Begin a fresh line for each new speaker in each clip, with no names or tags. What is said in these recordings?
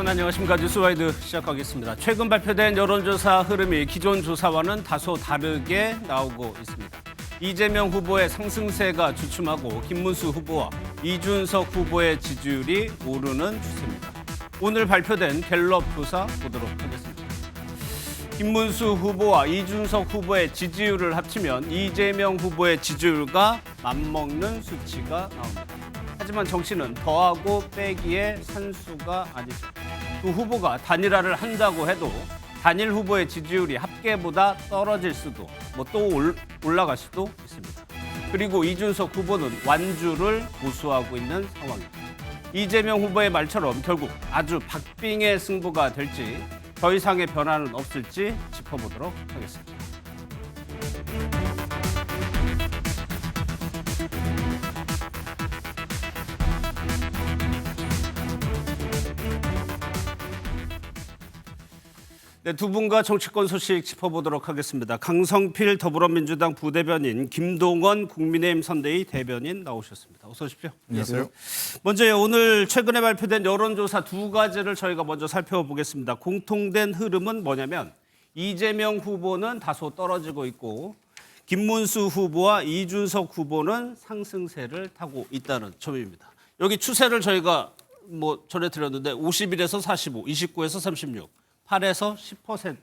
여러분 안녕하십니까. 뉴스와이드 시작하겠습니다. 최근 발표된 여론조사 흐름이 기존 조사와는 다소 다르게 나오고 있습니다. 이재명 후보의 상승세가 주춤하고 김문수 후보와 이준석 후보의 지지율이 오르는 추세입니다. 오늘 발표된 갤럽 조사 보도록 하겠습니다. 김문수 후보와 이준석 후보의 지지율을 합치면 이재명 후보의 지지율과 맞먹는 수치가 나옵니다. 하지만 정치는 더하고 빼기의 산수가 아니죠. 두 후보가 단일화를 한다고 해도 단일 후보의 지지율이 합계보다 떨어질 수도 또 올라갈 수도 있습니다. 그리고 이준석 후보는 완주를 고수하고 있는 상황입니다. 이재명 후보의 말처럼 결국 아주 박빙의 승부가 될지 더 이상의 변화는 없을지 짚어보도록 하겠습니다. 네, 두 분과 정치권 소식 짚어보도록 하겠습니다. 강성필 더불어민주당 부대변인, 김동원 국민의힘 선대위 대변인 나오셨습니다. 어서 오십시오.
안녕하세요.
먼저 오늘 최근에 발표된 여론조사 두 가지를 저희가 먼저 살펴보겠습니다. 공통된 흐름은 뭐냐면 이재명 후보는 다소 떨어지고 있고 김문수 후보와 이준석 후보는 상승세를 타고 있다는 점입니다. 여기 추세를 저희가 전해드렸는데 51에서 45, 29에서 36. 8에서 10%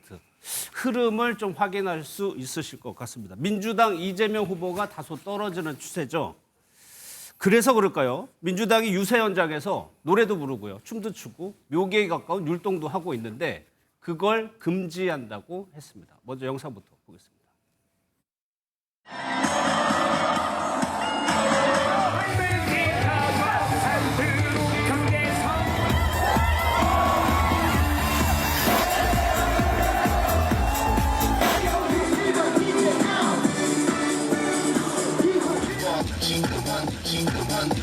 흐름을 좀 확인할 수 있으실 것 같습니다. 민주당 이재명 후보가 다소 떨어지는 추세죠. 그래서 그럴까요? 민주당이 유세 현장에서 노래도 부르고요, 춤도 추고 묘기에 가까운 율동도 하고 있는데 그걸 금지한다고 했습니다. 먼저 영상부터 보겠습니다.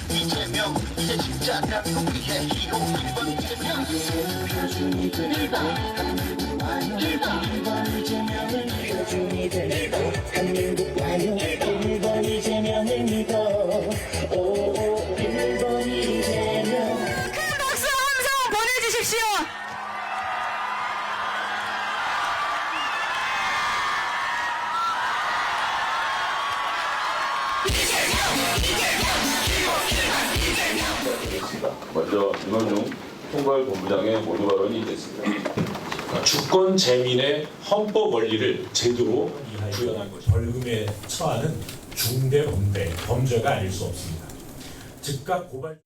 이재명 이제 진짜 대한민국의 히로 1번 이재명 표준이 될1번 이재명을 표준이 될 대한민국 완료 1번 이재명을 믿어 오 1번 이재명
큰 박수 함성 보내주십시오.
먼저 김원중 총괄본부장의 모두 발언이 있겠습니다.
주권 재민의 헌법 원리를 제대로 구현한 것이 벌금에 처하는 중대 범죄가 아닐 수 없습니다. 즉각 고발.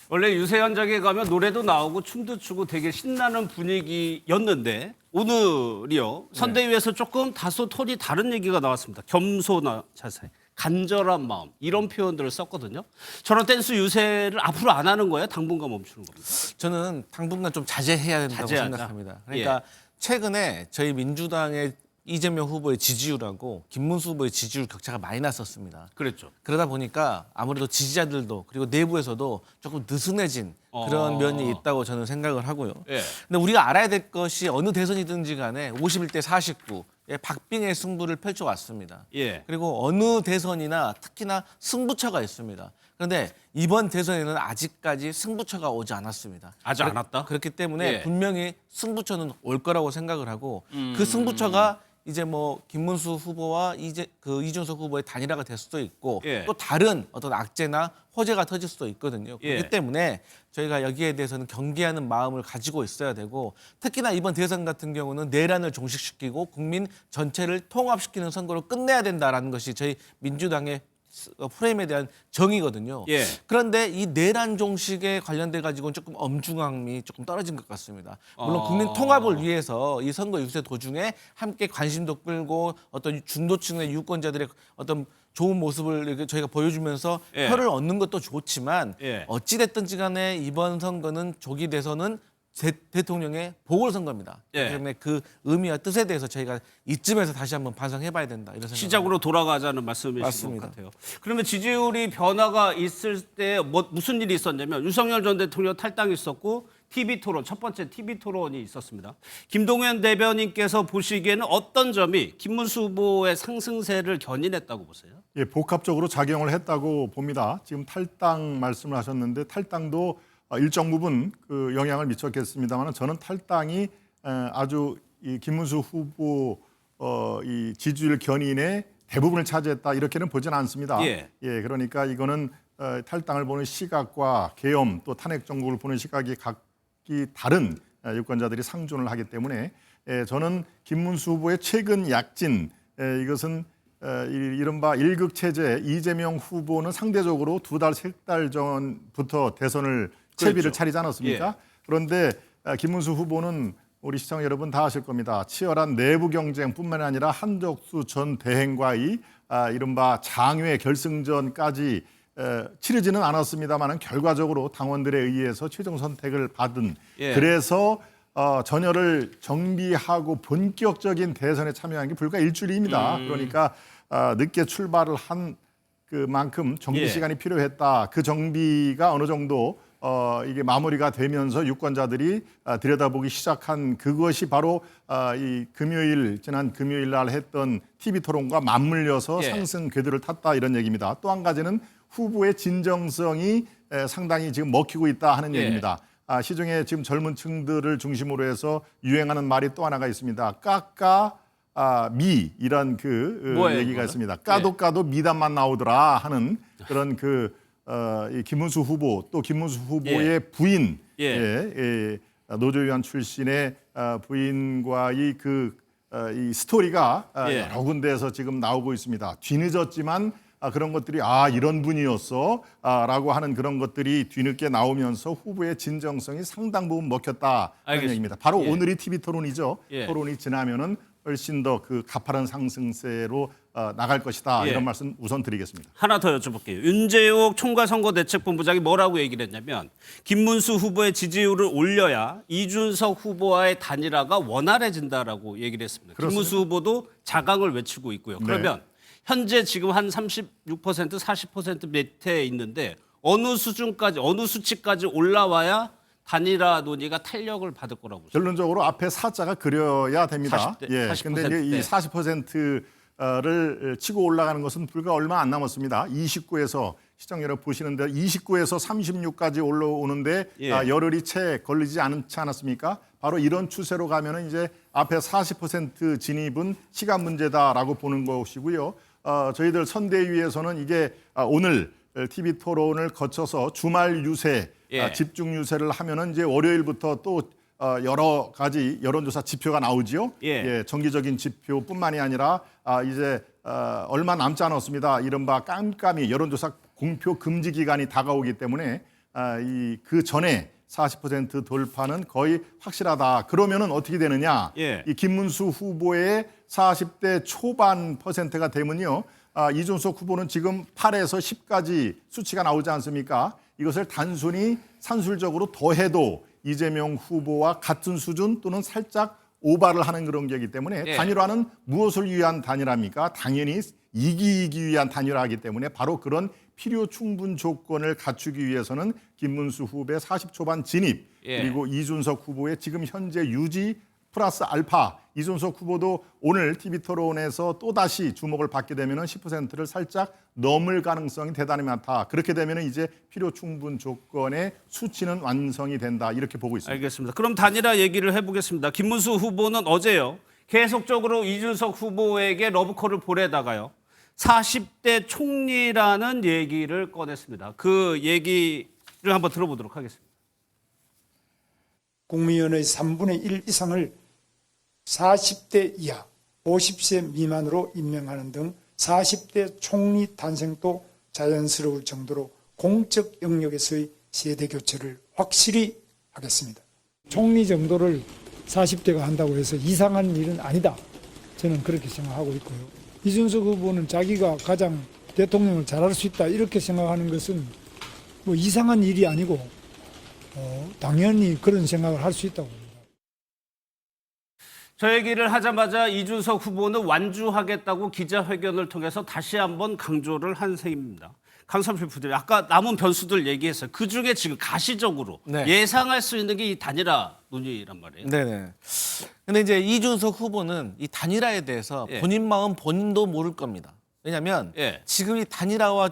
원래 유세 현장에 가면 노래도 나오고 춤도 추고 되게 신나는 분위기였는데 오늘이요 선대위에서 조금 다소 톤이 다른 얘기가 나왔습니다. 겸손한 자세, 간절한 마음 이런 표현들을 썼거든요. 저런 댄스 유세를 앞으로 안 하는 거예요? 당분간 멈추는 겁니다.
저는 당분간 좀 자제해야 된다고
자제하자.
생각합니다. 그러니까 최근에 저희 민주당의 이재명 후보의 지지율하고 김문수 후보의 지지율 격차가 많이 났었습니다.
그랬죠.
그러다 보니까 아무래도 지지자들도 그리고 내부에서도 조금 느슨해진 그런 면이 있다고 저는 생각을 하고요.
예.
근데 우리가 알아야 될 것이 어느 대선이든지 간에 51대 49의 박빙의 승부를 펼쳐왔습니다.
예.
그리고 어느 대선이나 특히나 승부처가 있습니다. 그런데 이번 대선에는 아직까지 승부처가 오지 않았습니다.
아직 안 왔다?
그렇기 때문에
예.
분명히 승부처는 올 거라고 생각을 하고 그 승부처가 이제 김문수 후보와 이준석 후보의 단일화가 될 수도 있고
예.
또 다른 어떤 악재나 호재가 터질 수도 있거든요. 그렇기
예.
때문에 저희가 여기에 대해서는 경계하는 마음을 가지고 있어야 되고 특히나 이번 대선 같은 경우는 내란을 종식시키고 국민 전체를 통합시키는 선거로 끝내야 된다라는 것이 저희 민주당의 프레임에 대한 정의거든요.
예.
그런데 이 내란 종식에 관련돼 가지고는 조금 엄중함이 조금 떨어진 것 같습니다. 물론 국민 통합을 위해서 이 선거 유세 도중에 함께 관심도 끌고 어떤 중도층의 유권자들의 어떤 좋은 모습을 이렇게 저희가 보여주면서
예.
표를 얻는 것도 좋지만
예.
어찌 됐든지 간에 이번 선거는 조기 대선은 대통령의 보궐선거입니다.
예.
그렇기 때문에 그 의미와 뜻에 대해서 저희가 이쯤에서 다시 한번 반성해봐야 된다. 이런 생각.
시작으로 돌아가자는 말씀이신 것
맞습니다.
같아요. 그러면 지지율이 변화가 있을 때 무슨 일이 있었냐면 윤석열 전 대통령 탈당이 있었고 TV토론, 첫 번째 TV토론이 있었습니다. 김동연 대변인께서 보시기에는 어떤 점이 김문수 후보의 상승세를 견인했다고 보세요?
예, 복합적으로 작용을 했다고 봅니다. 지금 탈당 말씀을 하셨는데 탈당도 일정 부분 그 영향을 미쳤겠습니다만 저는 탈당이 아주 이 김문수 후보 이 지지율 견인의 대부분을 차지했다 이렇게는 보지는 않습니다.
예.
그러니까 이거는 탈당을 보는 시각과 계엄 또 탄핵 정국을 보는 시각이 각기 다른 유권자들이 상존을 하기 때문에 저는 김문수 후보의 최근 약진 이것은 이른바 일극 체제 이재명 후보는 상대적으로 2달, 3달 전부터 대선을 채비를
그렇죠.
차리지 않았습니까?
예.
그런데 김문수 후보는 우리 시청자 여러분 다 아실 겁니다. 치열한 내부 경쟁뿐만 아니라 한덕수 전 대행과의 이른바 장외 결승전까지 치르지는 않았습니다만 결과적으로 당원들에 의해서 최종 선택을 받은
예.
그래서 전열을 정비하고 본격적인 대선에 참여한 게 불과 일주일입니다. 그러니까 늦게 출발을 한 그만큼 정비
예.
시간이 필요했다. 그 정비가 어느 정도 이게 마무리가 되면서 유권자들이 들여다보기 시작한 그것이 바로 이 지난 금요일 날 했던 TV 토론과 맞물려서
예.
상승 궤도를 탔다 이런 얘기입니다. 또 한 가지는 후보의 진정성이 상당히 지금 먹히고 있다 하는
예.
얘기입니다. 시중에 지금 젊은 층들을 중심으로 해서 유행하는 말이 또 하나가 있습니다. 까까 미 이런
뭐예요,
얘기가
그거는?
있습니다. 까도 미담만 나오더라 하는 그런 이 김문수 후보 또 김문수 후보의 부인 노조위원 출신의 부인과의 이 스토리가
예.
여러 군데에서 지금 나오고 있습니다. 뒤늦었지만 그런 것들이 이런 분이었어 라고 하는 그런 것들이 뒤늦게 나오면서 후보의 진정성이 상당 부분 먹혔다 하는
알겠습니다.
얘기입니다. 바로
예.
오늘이 TV 토론이죠.
예.
토론이 지나면은 훨씬 더 그 가파른 상승세로 나갈 것이다
예.
이런 말씀 우선 드리겠습니다.
하나 더 여쭤볼게요. 윤재옥 총괄선거대책본부장이 뭐라고 얘기를 했냐면 김문수 후보의 지지율을 올려야 이준석 후보와의 단일화가 원활해진다라고 얘기를 했습니다.
그렇습니다.
김문수 후보도 자강을 외치고 있고요.
네.
그러면 현재 지금 한 36%, 40% 밑에 있는데 어느 수치까지 올라와야 단일화 논의가 탄력을 받을 거라고 보십니까?
결론적으로 앞에 사자가 그려야 됩니다.
40%.
근데 이제 이 40%를 치고 올라가는 것은 불과 얼마 안 남았습니다. 29에서 시청 여러분 보시는데 29에서 36까지 올라오는데
예.
열흘이 채 걸리지 않지 않았습니까? 바로 이런 추세로 가면은 이제 앞에 40% 진입은 시간 문제다라고 보는 것이고요. 저희들 선대위에서는 이게 오늘 TV 토론을 거쳐서 주말 유세,
예.
집중 유세를 하면은 이제 월요일부터 또 여러 가지 여론조사 지표가 나오지요.
예.
정기적인 지표뿐만이 아니라 이제 얼마 남지 않았습니다. 이른바 깜깜이 여론조사 공표 금지 기간이 다가오기 때문에 그 전에 40% 돌파는 거의 확실하다. 그러면은 어떻게 되느냐?
예.
이 김문수 후보의 40대 초반 퍼센트가 되면요. 이준석 후보는 지금 8에서 10까지 수치가 나오지 않습니까? 이것을 단순히 산술적으로 더해도 이재명 후보와 같은 수준 또는 살짝 오바를 하는 그런 게이기 때문에
예.
단일화는 무엇을 위한 단일화입니까? 당연히 이기기 위한 단일화이기 때문에 바로 그런 필요 충분 조건을 갖추기 위해서는 김문수 후보의 40초반 진입
예.
그리고 이준석 후보의 지금 현재 유지 플러스 알파 이준석 후보도 오늘 TV 토론에서 또다시 주목을 받게 되면 10%를 살짝 넘을 가능성이 대단히 많다. 그렇게 되면 이제 필요 충분 조건의 수치는 완성이 된다. 이렇게 보고 있습니다.
알겠습니다. 그럼 단일화 얘기를 해보겠습니다. 김문수 후보는 어제요. 계속적으로 이준석 후보에게 러브콜을 보내다가요. 40대 총리라는 얘기를 꺼냈습니다. 그 얘기를 한번 들어보도록 하겠습니다.
국민의 3분의 1 이상을 40대 이하, 50세 미만으로 임명하는 등 40대 총리 탄생도 자연스러울 정도로 공적 영역에서의 세대 교체를 확실히 하겠습니다.
총리 정도를 40대가 한다고 해서 이상한 일은 아니다. 저는 그렇게 생각하고 있고요. 이준석 후보는 자기가 가장 대통령을 잘할 수 있다 이렇게 생각하는 것은 뭐 이상한 일이 아니고 당연히 그런 생각을 할 수 있다고 봅니다.
저 얘기를 하자마자 이준석 후보는 완주하겠다고 기자회견을 통해서 다시 한번 강조를 한 셈입니다. 강삼필 부대리 아까 남은 변수들 얘기했어요. 그중에 지금 가시적으로
네.
예상할 수 있는 게 이 단일화 논의란 말이에요.
네네. 근데 이제 이준석 후보는 이 단일화에 대해서
예.
본인 마음 본인도 모를 겁니다. 왜냐하면
예.
지금 이 단일화와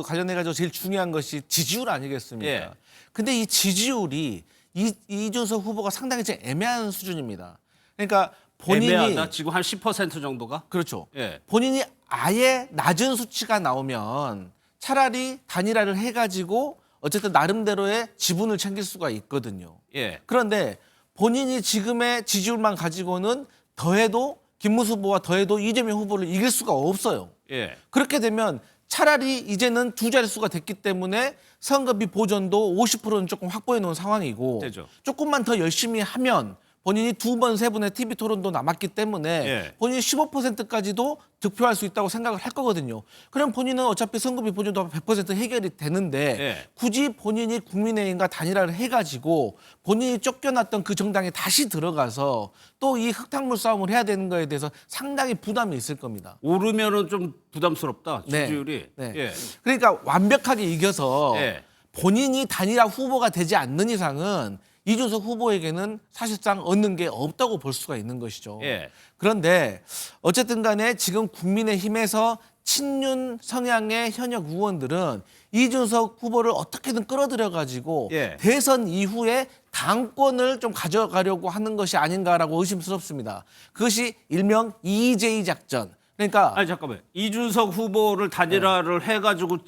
관련해 가지고 제일 중요한 것이 지지율 아니겠습니까?
예.
근데 이 지지율이 이준석 후보가 상당히 좀 애매한 수준입니다. 그러니까 본인이
애매하다. 지금 한 10% 정도가?
그렇죠.
예.
본인이 아예 낮은 수치가 나오면 차라리 단일화를 해가지고 어쨌든 나름대로의 지분을 챙길 수가 있거든요.
예.
그런데 본인이 지금의 지지율만 가지고는 더해도 김문수 후보와 더해도 이재명 후보를 이길 수가 없어요.
예.
그렇게 되면 차라리 이제는 두 자릿수가 됐기 때문에 선거비 보전도 50%는 조금 확보해 놓은 상황이고
되죠.
조금만 더 열심히 하면 본인이 두 번, 세 번의 TV 토론도 남았기 때문에
예.
본인이 15%까지도 득표할 수 있다고 생각을 할 거거든요. 그럼 본인은 어차피 선거비 보전도 100% 해결이 되는데
예.
굳이 본인이 국민의힘과 단일화를 해가지고 본인이 쫓겨났던 그 정당에 다시 들어가서 또 이 흙탕물 싸움을 해야 되는 거에 대해서 상당히 부담이 있을 겁니다.
오르면은 좀 부담스럽다.
네.
지지율이.
네.
예.
그러니까 완벽하게 이겨서
예.
본인이 단일화 후보가 되지 않는 이상은 이준석 후보에게는 사실상 얻는 게 없다고 볼 수가 있는 것이죠.
예.
그런데 어쨌든 간에 지금 국민의힘에서 친윤 성향의 현역 의원들은 이준석 후보를 어떻게든 끌어들여가지고
예.
대선 이후에 당권을 좀 가져가려고 하는 것이 아닌가라고 의심스럽습니다. 그것이 일명 EJ 작전. 그러니까
아니 잠깐만. 이준석 후보를 단일화를 해가지고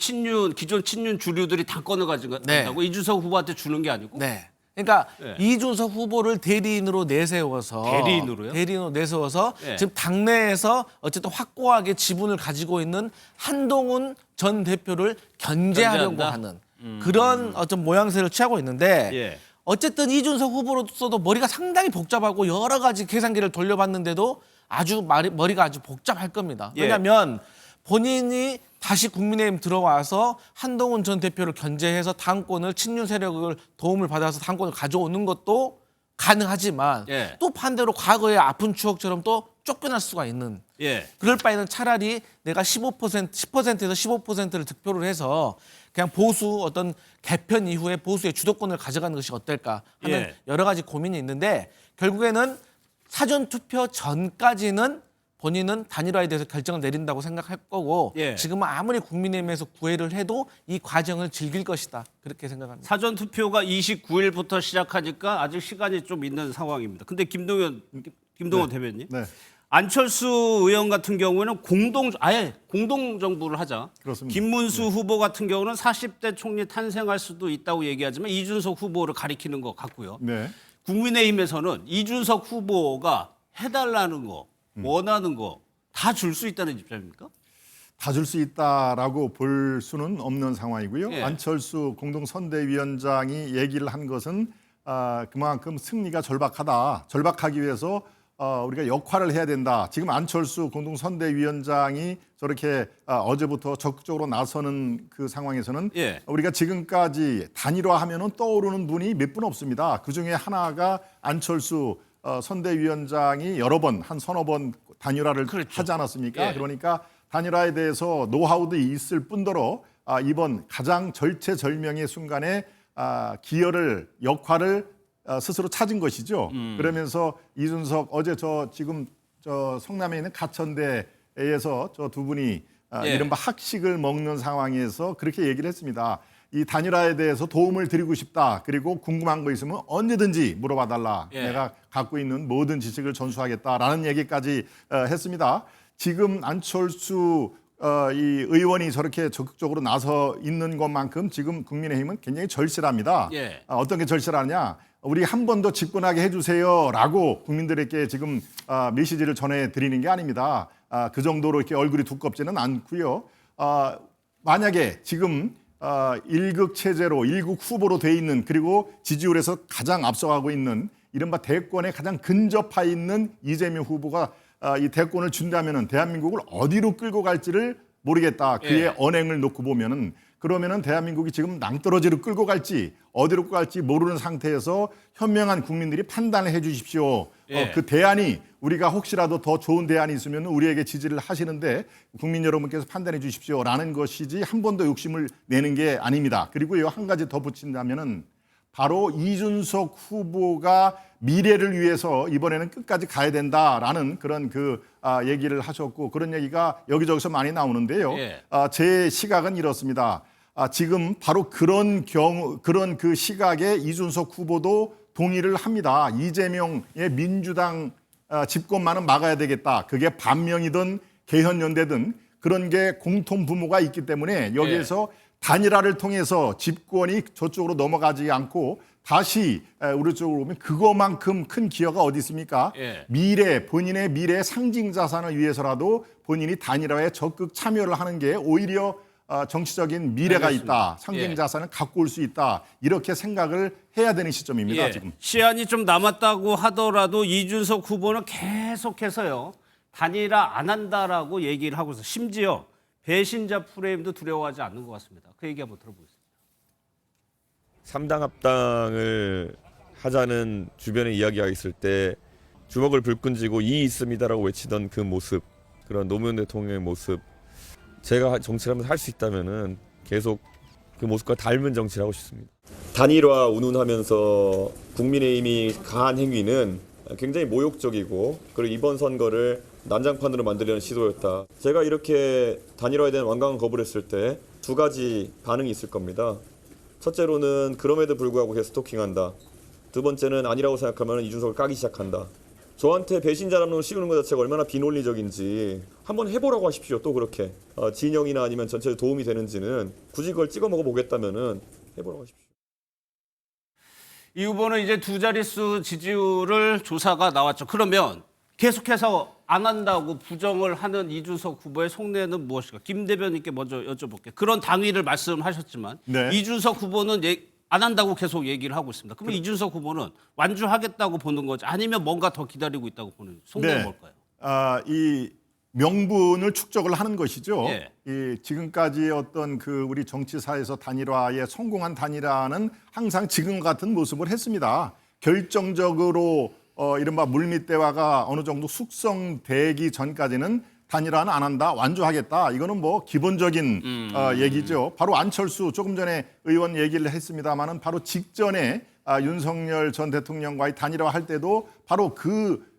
기존 친윤 주류들이 당권을 가져간다고 이준석 후보한테 주는 게 아니고?
네. 그러니까
네.
이준석 후보를 대리인으로 내세워서
대리인으로요?
대리인으로 내세워서
네.
지금 당내에서 어쨌든 확고하게 지분을 가지고 있는 한동훈 전 대표를 견제하려고
견제한다?
하는 그런 어떤 모양새를 취하고 있는데
예.
어쨌든 이준석 후보로서도 머리가 상당히 복잡하고 여러 가지 계산기를 돌려봤는데도 머리가 아주 복잡할 겁니다.
예.
왜냐하면 본인이 다시 국민의힘 들어와서 한동훈 전 대표를 견제해서 당권을 친윤 세력을 도움을 받아서 당권을 가져오는 것도 가능하지만
예.
또 반대로 과거의 아픈 추억처럼 또 쫓겨날 수가 있는
예.
그럴 바에는 차라리 내가 10%에서 15%를 득표를 해서 그냥 보수 어떤 개편 이후에 보수의 주도권을 가져가는 것이 어떨까 하는
예.
여러 가지 고민이 있는데 결국에는 사전 투표 전까지는 본인은 단일화에 대해서 결정을 내린다고 생각할 거고
예.
지금은 아무리 국민의힘에서 구애를 해도 이 과정을 즐길 것이다 그렇게 생각합니다.
사전 투표가 29일부터 시작하니까 아직 시간이 좀 있는 상황입니다. 근데 김동원 대변인,
네.
안철수 의원 같은 경우에는 아예 공동 정부를 하자.
그렇습니다.
김문수 후보 같은 경우는 40대 총리 탄생할 수도 있다고 얘기하지만 이준석 후보를 가리키는 것 같고요.
네.
국민의힘에서는 이준석 후보가 해달라는 거, 원하는 거 다 줄 수 있다는 입장입니까?
다 줄 수 있다라고 볼 수는 없는 상황이고요.
예.
안철수 공동선대위원장이 얘기를 한 것은 그만큼 승리가 절박하기 위해서 우리가 역할을 해야 된다. 지금 안철수 공동선대위원장이 저렇게 어제부터 적극적으로 나서는 그 상황에서는
예.
우리가 지금까지 단일화하면은 떠오르는 분이 몇 분 없습니다. 그 중에 하나가 안철수 선대위원장이 여러 번, 한 서너 번 단일화를 하지 않았습니까?
예.
그러니까 단일화에 대해서 노하우도 있을 뿐더러 이번 가장 절체절명의 순간에 역할을 스스로 찾은 것이죠. 그러면서 이준석 어제 지금 성남에 있는 가천대에서 저 두 분이
예.
이른바 학식을 먹는 상황에서 그렇게 얘기를 했습니다. 이 단일화에 대해서 도움을 드리고 싶다. 그리고 궁금한 거 있으면 언제든지 물어봐달라.
예.
내가 갖고 있는 모든 지식을 전수하겠다라는 얘기까지 했습니다. 지금 안철수 이 의원이 저렇게 적극적으로 나서 있는 것만큼 지금 국민의힘은 굉장히 절실합니다.
예.
어떤 게 절실하냐? 우리 한 번 더 집권하게 해주세요라고 국민들에게 지금 메시지를 전해드리는 게 아닙니다. 그 정도로 이렇게 얼굴이 두껍지는 않고요. 만약에 지금 1국 체제로 1국 후보로 돼 있는 그리고 지지율에서 가장 앞서가고 있는 이른바 대권에 가장 근접해 있는 이재명 후보가 이 대권을 준다면은 대한민국을 어디로 끌고 갈지를 모르겠다. 그의
예.
언행을 놓고 보면은 그러면은 대한민국이 지금 낭떠러지로 끌고 갈지 어디로 끌고 갈지 모르는 상태에서 현명한 국민들이 판단을 해 주십시오.
예.
그 대안이 우리가 혹시라도 더 좋은 대안이 있으면 우리에게 지지를 하시는데 국민 여러분께서 판단해 주십시오라는 것이지 한 번 더 욕심을 내는 게 아닙니다. 그리고요 한 가지 더 붙인다면은 바로 이준석 후보가 미래를 위해서 이번에는 끝까지 가야 된다라는 그런 얘기를 하셨고 그런 얘기가 여기저기서 많이 나오는데요.
예.
제 시각은 이렇습니다. 지금 바로 그런 그 시각에 이준석 후보도 동의를 합니다. 이재명의 민주당 집권만은 막아야 되겠다. 그게 반명이든 개헌연대든 그런 게 공통 부모가 있기 때문에 여기에서 단일화를 통해서 집권이 저쪽으로 넘어가지 않고 다시 우리 쪽으로 오면 그거만큼 큰 기여가 어디 있습니까? 본인의 미래 상징 자산을 위해서라도 본인이 단일화에 적극 참여를 하는 게 오히려 정치적인 미래가 있다. 상징 자산을 갖고 올 수 있다. 이렇게 생각을 해야 되는 시점입니다. 지금.
시한이 좀 남았다고 하더라도 이준석 후보는 계속해서요. 단일화 안 한다라고 얘기를 하고 있어요. 심지어 배신자 프레임도 두려워하지 않는 것 같습니다. 그 얘기 한번 들어보겠습니다.
3당 합당을 하자는 주변의 이야기가 있을 때 주먹을 불끈 쥐고 이 있습니다라고 외치던 그 모습, 그런 노무현 대통령의 모습, 제가 정치를 하면서 할 수 있다면은 계속 그 모습과 닮은 정치를 하고 싶습니다. 단일화 운운하면서 국민의힘이 가한 행위는 굉장히 모욕적이고 그리고 이번 선거를 난장판으로 만들려는 시도였다. 제가 이렇게 단일화에 대한 완강한 거부를 했을 때 두 가지 반응이 있을 겁니다. 첫째로는 그럼에도 불구하고 계속 스토킹한다. 두 번째는 아니라고 생각하면 이준석을 까기 시작한다. 저한테 배신자라는 걸 씌우는 것 자체가 얼마나 비논리적인지 한번 해보라고 하십시오. 또 그렇게 진영이나 아니면 전체에 도움이 되는지는 굳이 그걸 찍어 먹어보겠다면은 해보라고 하십시오.
이 후보는 이제 두 자릿수 지지율을 조사가 나왔죠. 그러면 계속해서 안 한다고 부정을 하는 이준석 후보의 속내는 무엇일까? 김 대변인께 먼저 여쭤볼게요. 그런 당위를 말씀하셨지만 이준석 후보는 안 한다고 계속 얘기를 하고 있습니다. 그러면 이준석 후보는 완주하겠다고 보는 거죠? 아니면 뭔가 더 기다리고 있다고 보는 속내는 뭘까요?
이 명분을 축적을 하는 것이죠. 이 지금까지 어떤 그 우리 정치사에서 단일화에 성공한 단일화는 항상 지금 같은 모습을 했습니다. 결정적으로 이른바 물밑 대화가 어느 정도 숙성되기 전까지는 단일화는 안 한다, 완주하겠다. 이거는 뭐 기본적인 얘기죠. 바로 안철수 조금 전에 의원 얘기를 했습니다마는 바로 직전에 윤석열 전 대통령과의 단일화 할 때도 바로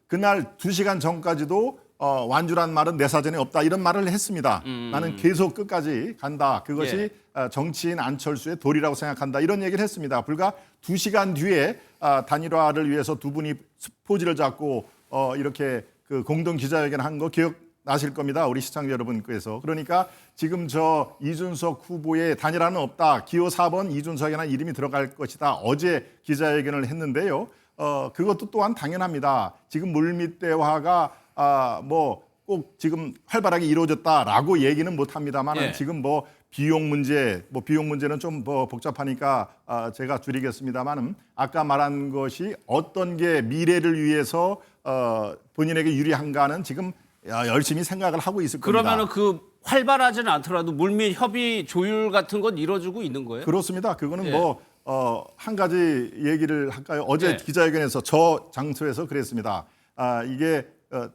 그날 2시간 전까지도 완주란 말은 내 사전에 없다 이런 말을 했습니다. 나는 계속 끝까지 간다. 그것이 정치인 안철수의 도리라고 생각한다. 이런 얘기를 했습니다. 불과 2시간 뒤에 단일화를 위해서 두 분이 포즈를 잡고 이렇게 그 공동 기자회견 한 거 기억나실 겁니다. 우리 시청자 여러분께서. 그러니까 지금 저 이준석 후보의 단일화는 없다. 기호 4번 이준석이라는 이름이 들어갈 것이다. 어제 기자회견을 했는데요. 그것도 또한 당연합니다. 지금 물밑 대화가 뭐 꼭 지금 활발하게 이루어졌다라고 얘기는 못합니다만 지금 뭐 비용 문제는 좀 뭐 복잡하니까 제가 줄이겠습니다만은 아까 말한 것이 어떤 게 미래를 위해서 본인에게 유리한가는 지금 열심히 생각을 하고 있을 겁니다.
그러면은 그 활발하지는 않더라도 물밑 협의 조율 같은 건 이루어지고 있는 거예요?
그렇습니다. 그거는 뭐 한 가지 얘기를 할까요? 어제 기자회견에서 저 장소에서 그랬습니다. 이게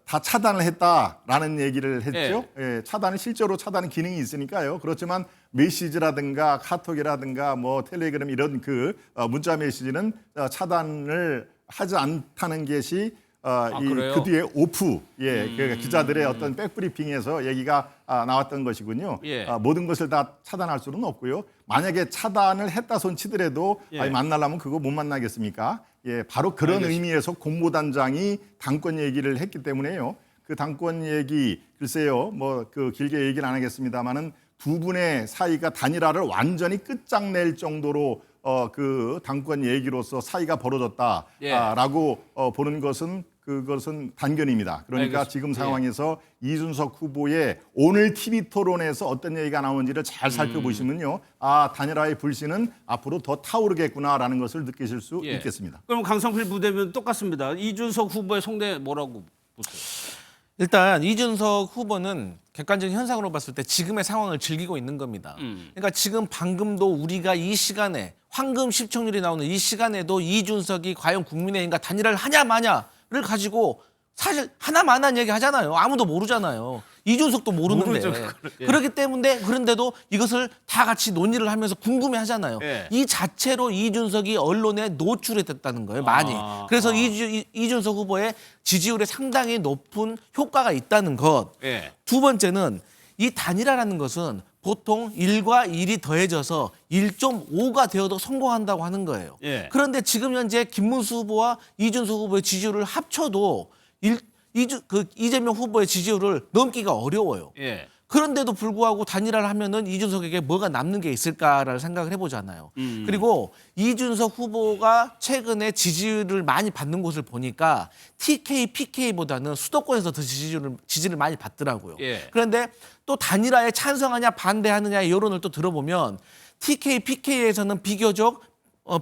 다 차단을 했다라는 얘기를 했죠. 차단은 실제로 차단 기능이 있으니까요. 그렇지만 메시지라든가 카톡이라든가 뭐 텔레그램 이런 그 문자 메시지는 차단을 하지 않다는 것이 그 뒤에 오프 그 기자들의 어떤 백브리핑에서 얘기가 나왔던 것이군요. 모든 것을 다 차단할 수는 없고요. 만약에 차단을 했다 손 치더라도 만나려면 그거 못 만나겠습니까? 바로 그런 의미에서 공보단장이 당권 얘기를 했기 때문에요. 그 당권 얘기 글쎄요, 뭐 그 길게 얘기는 안 하겠습니다만은 두 분의 사이가 단일화를 완전히 끝장낼 정도로 그 당권 얘기로서 사이가 벌어졌다라고 보는 것은 그것은 단견입니다. 그러니까
알겠습니다.
지금 상황에서 이준석 후보의 오늘 TV 토론에서 어떤 얘기가 나오는지를 잘 살펴보시면요. 단일화의 불씨는 앞으로 더 타오르겠구나라는 것을 느끼실 수 있겠습니다.
그럼 강성필 부대변인 똑같습니다. 이준석 후보의 속내 뭐라고 보세요?
일단 이준석 후보는 객관적인 현상으로 봤을 때 지금의 상황을 즐기고 있는 겁니다. 그러니까 지금 방금도 우리가 이 시간에 황금 시청률이 나오는 이 시간에도 이준석이 과연 국민의힘과 단일화를 하냐 마냐를 가지고 사실 하나만한 얘기 하잖아요. 아무도 모르잖아요. 이준석도 모르는데. 그렇기 때문에 그런데도 이것을 다 같이 논의를 하면서 궁금해 하잖아요. 이 자체로 이준석이 언론에 노출이 됐다는 거예요. 많이. 그래서 이준석 후보의 지지율에 상당히 높은 효과가 있다는 것. 두 번째는 이 단일화라는 것은 보통 1과 1이 더해져서 1.5가 되어도 성공한다고 하는 거예요.
예.
그런데 지금 현재 김문수 후보와 이준석 후보의 지지율을 합쳐도 이재명 후보의 지지율을 넘기가 어려워요.
예.
그런데도 불구하고 단일화를 하면은 이준석에게 뭐가 남는 게 있을까를 생각을 해보잖아요. 그리고 이준석 후보가 최근에 지지율을 많이 받는 곳을 보니까 TK, PK보다는 수도권에서 더 지지를 많이 받더라고요.
예.
그런데 또 단일화에 찬성하냐 반대하느냐의 여론을 또 들어보면 TK, PK에서는 비교적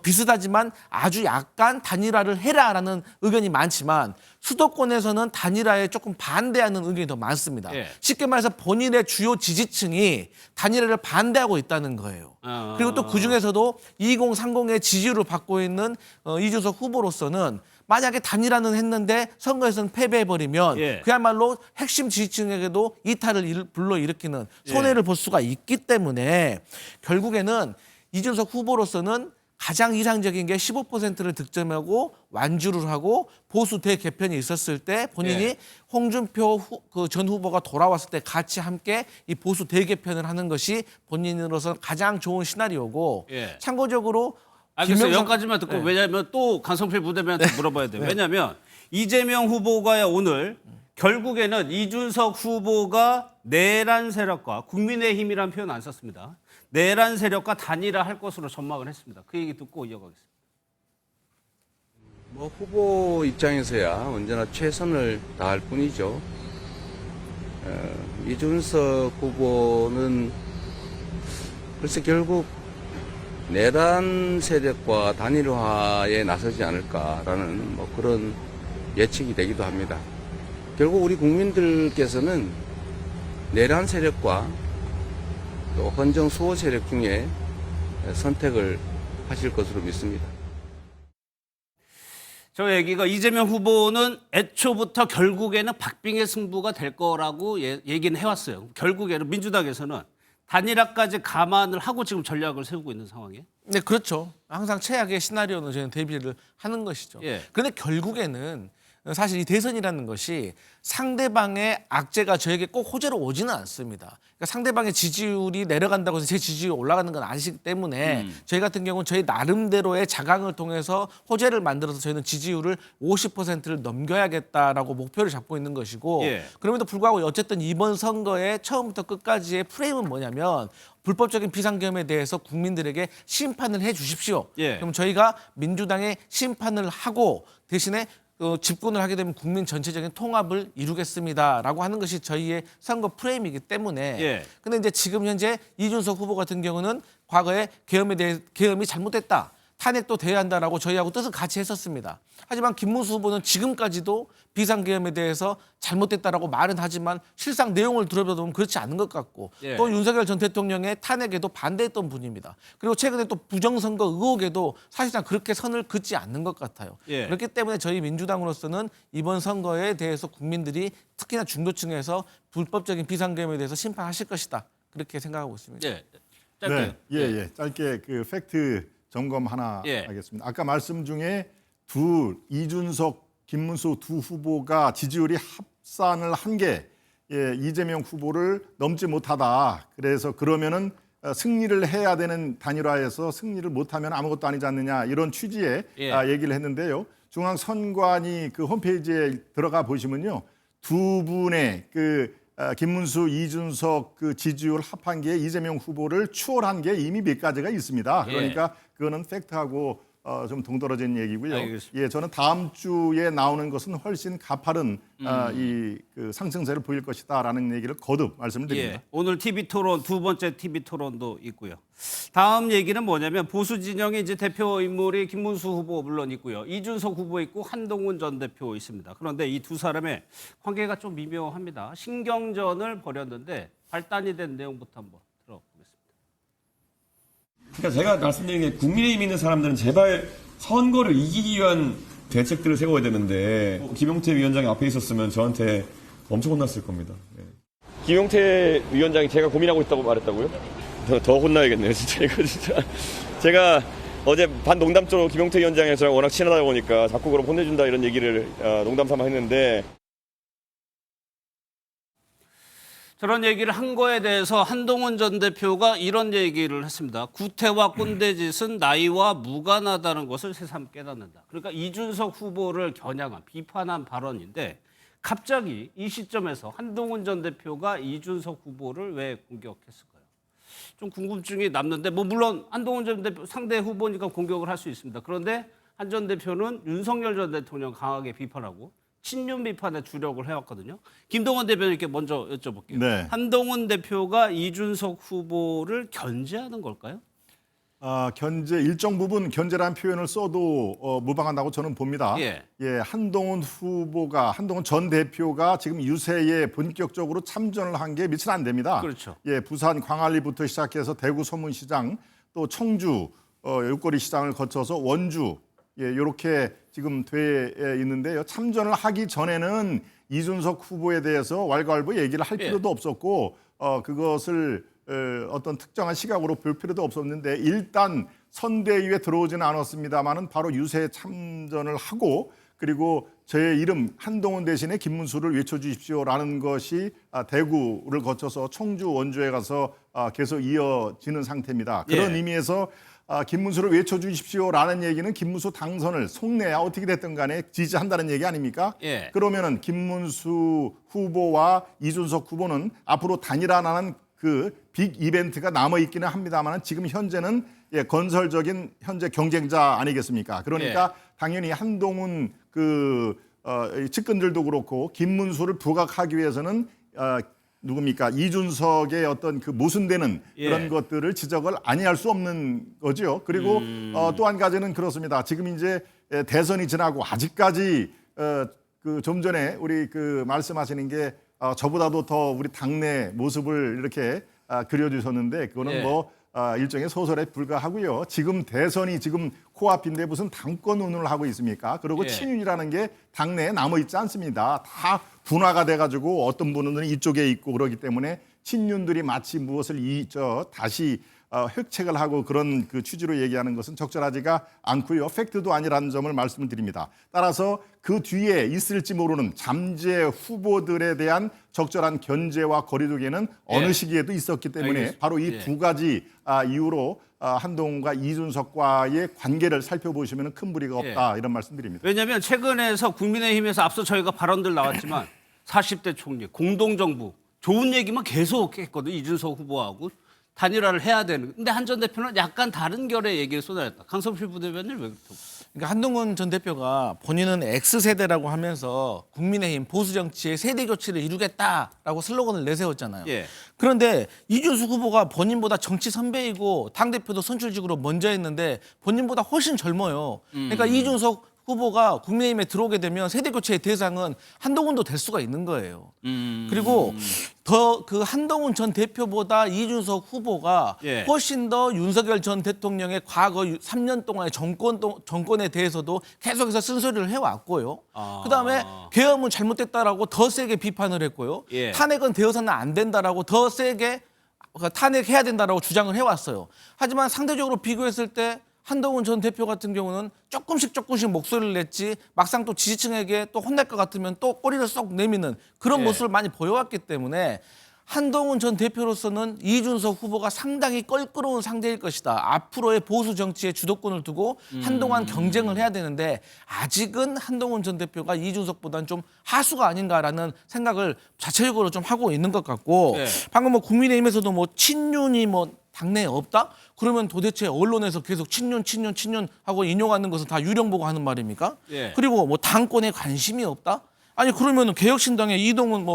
비슷하지만 아주 약간 단일화를 해라라는 의견이 많지만 수도권에서는 단일화에 조금 반대하는 의견이 더 많습니다.
예.
쉽게 말해서 본인의 주요 지지층이 단일화를 반대하고 있다는 거예요. 그리고 또 그중에서도 2030의 지지율을 받고 있는 이준석 후보로서는 만약에 단일화는 했는데 선거에서는 패배해버리면
예.
그야말로 핵심 지지층에게도 이탈을 불러일으키는 손해를 볼 수가 있기 때문에 결국에는 이준석 후보로서는 가장 이상적인 게 15%를 득점하고 완주를 하고 보수 대개편이 있었을 때 본인이
예.
홍준표 전 후보가 돌아왔을 때 같이 함께 이 보수 대개편을 하는 것이 본인으로서 가장 좋은 시나리오고
예.
참고적으로
알겠어요. 여기까지만 듣고
네.
왜냐하면 또 강성필 부대변한테 물어봐야 돼요. 왜냐하면 이재명 후보가 오늘 결국에는 이준석 후보가 내란 세력과 국민의힘이라는 표현 안 썼습니다. 내란 세력과 단일화할 것으로 전망을 했습니다. 그 얘기 듣고 이어가겠습니다.
뭐 후보 입장에서야 언제나 최선을 다할 뿐이죠. 이준석 후보는 글쎄 결국 내란 세력과 단일화에 나서지 않을까라는 뭐 그런 예측이 되기도 합니다. 결국 우리 국민들께서는 내란 세력과 또 헌정 수호 세력 중에 선택을 하실 것으로 믿습니다.
저 얘기가 이재명 후보는 애초부터 결국에는 박빙의 승부가 될 거라고 얘기는 해왔어요. 결국에는 민주당에서는 단일화까지 감안을 하고 지금 전략을 세우고 있는 상황이에요.
네, 그렇죠. 항상 최악의 시나리오는 저희는 대비를 하는 것이죠.
예.
그런데 결국에는 사실 이 대선이라는 것이 상대방의 악재가 저에게 꼭 호재로 오지는 않습니다. 그러니까 상대방의 지지율이 내려간다고 해서 제 지지율이 올라가는 건 아니기 때문에 저희 같은 경우는 저희 나름대로의 자강을 통해서 호재를 만들어서 저희는 지지율을 50%를 넘겨야겠다라고 목표를 잡고 있는 것이고
예.
그럼에도 불구하고 어쨌든 이번 선거의 처음부터 끝까지의 프레임은 뭐냐면 불법적인 비상계엄에 대해서 국민들에게 심판을 해 주십시오.
예.
그럼 저희가 민주당에 심판을 하고 대신에 집권을 하게 되면 국민 전체적인 통합을 이루겠습니다라고 하는 것이 저희의 선거 프레임이기 때문에
예.
근데 이제 지금 현재 이준석 후보 같은 경우는 과거에 계엄이 잘못됐다. 탄핵도 돼야 한다라고 저희하고 뜻을 같이 했었습니다. 하지만 김문수 후보는 지금까지도 비상계엄에 대해서 잘못됐다라고 말은 하지만 실상 내용을 들어보면 그렇지 않은 것 같고
예.
또 윤석열 전 대통령의 탄핵에도 반대했던 분입니다. 그리고 최근에 또 부정선거 의혹에도 사실상 그렇게 선을 긋지 않는 것 같아요.
예.
그렇기 때문에 저희 민주당으로서는 이번 선거에 대해서 국민들이 특히나 중도층에서 불법적인 비상계엄에 대해서 심판하실 것이다. 그렇게 생각하고 있습니다.
예. 짧게.
네, 짧게 그 팩트 점검 하나
예.
하겠습니다. 아까 말씀 중에 이준석, 김문수 두 후보가 지지율이 합산을 한 게 이재명 후보를 넘지 못하다. 그래서 그러면은 승리를 해야 되는 단일화에서 승리를 못하면 아무것도 아니지 않느냐 이런 취지의
예.
얘기를 했는데요. 중앙선관위 그 홈페이지에 들어가 보시면요, 두 분의 김문수, 이준석 그 지지율 합한 게 이재명 후보를 추월한 게 이미 몇 가지가 있습니다.
예.
그러니까 그거는 팩트하고 좀 동떨어진 얘기고요.
알겠습니다.
예, 저는 다음 주에 나오는 것은 훨씬 가파른 그 상승세를 보일 것이다라는 얘기를 거듭 말씀을 드립니다.
예, 오늘 TV 토론 두 번째 TV 토론도 있고요. 다음 얘기는 뭐냐면 보수 진영의 이제 대표 인물이 김문수 후보 물론 있고요. 이준석 후보 있고 한동훈 전 대표 있습니다. 그런데 이 두 사람의 관계가 좀 미묘합니다. 신경전을 벌였는데 발단이 된 내용부터 한번 들어보겠습니다.
그러니까 제가 말씀드린 게 국민의힘 있는 사람들은 제발 선거를 이기기 위한 대책들을 세워야 되는데 김용태 위원장이 앞에 있었으면 저한테 엄청 혼났을 겁니다. 네.
김용태 위원장이 제가 고민하고 있다고 말했다고요? 더 혼나야겠네요, 진짜 이거 진짜. 제가 어제 반농담적으로 김용태 위원장이랑 저랑 워낙 친하다 보니까 자꾸 그럼 혼내준다 이런 얘기를 농담 삼아 했는데.
저런 얘기를 한 거에 대해서 한동훈 전 대표가 이런 얘기를 했습니다. 구태와 꼰대짓은 나이와 무관하다는 것을 새삼 깨닫는다. 그러니까 이준석 후보를 겨냥한 비판한 발언인데 갑자기 이 시점에서 한동훈 전 대표가 이준석 후보를 왜 공격했을까요? 좀 궁금증이 남는데 뭐 물론 한동훈 전 대표 상대 후보니까 공격을 할 수 있습니다. 그런데 한 전 대표는 윤석열 전 대통령 강하게 비판하고 친윤 비판에 주력을 해왔거든요. 김동원 대표님께 먼저 여쭤볼게요.
네.
한동훈 대표가 이준석 후보를 견제하는 걸까요?
견제 일정 부분 견제라는 표현을 써도 무방한다고 저는 봅니다.
예.
한동훈 전 대표가 지금 유세에 본격적으로 참전을 한 게 며칠 안 됩니다.
그렇죠.
부산 광안리부터 시작해서 대구 소문시장 또 청주 일거리 시장을 거쳐서 원주 이렇게 지금 돼 있는데요. 참전을 하기 전에는 이준석 후보에 대해서 왈가왈부 얘기를 할 필요도 없었고 그것을 어떤 특정한 시각으로 볼 필요도 없었는데 일단 선대위에 들어오지는 않았습니다만은 바로 유세에 참전을 하고 그리고 제 이름 한동훈 대신에 김문수를 외쳐주십시오라는 것이 대구를 거쳐서 청주 원주에 가서 계속 이어지는 상태입니다. 그런 의미에서 김문수를 외쳐주십시오라는 얘기는 김문수 당선을 속내야 어떻게 됐든 간에 지지한다는 얘기 아닙니까?
예.
그러면은 김문수 후보와 이준석 후보는 앞으로 단일화하는 그 빅 이벤트가 남아있기는 합니다만 지금 현재는 건설적인 현재 경쟁자 아니겠습니까? 그러니까 당연히 한동훈 측근들도 그렇고 김문수를 부각하기 위해서는 누굽니까? 이준석의 어떤 그 모순되는 그런 것들을 지적을 아니할 수 없는 거죠. 그리고 또 한 가지는 그렇습니다. 지금 이제 대선이 지나고 아직까지 좀 전에 우리 말씀하시는 게 저보다도 더 우리 당내 모습을 이렇게 그려주셨는데 그거는 일종의 소설에 불과하고요. 지금 대선이 지금 코앞인데 무슨 당권 운운을 하고 있습니까? 그리고 친윤이라는 게 당내에 남아있지 않습니다. 다 분화가 돼가지고 어떤 분은 이쪽에 있고 그러기 때문에 친윤들이 마치 무엇을 다시 획책을 하고 그런 그 취지로 얘기하는 것은 적절하지가 않고요. 팩트도 아니라는 점을 말씀을 드립니다. 따라서 그 뒤에 있을지 모르는 잠재 후보들에 대한 적절한 견제와 거리두기는 어느 시기에도 있었기 때문에
알겠습니다.
바로 이 두 가지 이유로 한동훈과 이준석과의 관계를 살펴보시면 큰 무리가 없다 이런 말씀드립니다.
왜냐하면 최근에서 국민의힘에서 앞서 저희가 발언들 나왔지만 40대 총리, 공동정부 좋은 얘기만 계속 했거든요. 이준석 후보하고. 단일화를 해야 되는. 근데 한 전 대표는 약간 다른 결의 얘기를 쏟아냈다. 강성필 부대변인 왜 그렇다고?
그러니까 한동훈 전 대표가 본인은 X세대라고 하면서 국민의힘 보수 정치의 세대 교체를 이루겠다라고 슬로건을 내세웠잖아요. 그런데 이준석 후보가 본인보다 정치 선배이고 당대표도 선출직으로 먼저 했는데 본인보다 훨씬 젊어요. 그러니까 이준석 후보가 국민의힘에 들어오게 되면 세대 교체의 대상은 한동훈도 될 수가 있는 거예요. 그리고 더 그 한동훈 전 대표보다 이준석 후보가 훨씬 더 윤석열 전 대통령의 과거 3년 동안의 정권에 대해서도 계속해서 쓴소리를 해왔고요. 그다음에 계엄은 잘못됐다라고 더 세게 비판을 했고요. 탄핵은 되어서는 안 된다라고 더 세게 탄핵해야 된다라고 주장을 해왔어요. 하지만 상대적으로 비교했을 때 한동훈 전 대표 같은 경우는 조금씩 목소리를 냈지 막상 또 지지층에게 또 혼날 것 같으면 또 꼬리를 쏙 내미는 그런 모습을 많이 보여왔기 때문에 한동훈 전 대표로서는 이준석 후보가 상당히 껄끄러운 상대일 것이다. 앞으로의 보수 정치의 주도권을 두고 한동안 경쟁을 해야 되는데 아직은 한동훈 전 대표가 이준석보다는 좀 하수가 아닌가라는 생각을 자체적으로 좀 하고 있는 것 같고 방금 국민의힘에서도 친윤이 당내에 없다? 그러면 도대체 언론에서 계속 친윤 하고 인용하는 것은 다 유령 보고 하는 말입니까? 그리고 당권에 관심이 없다? 아니 그러면 개혁신당의 이동훈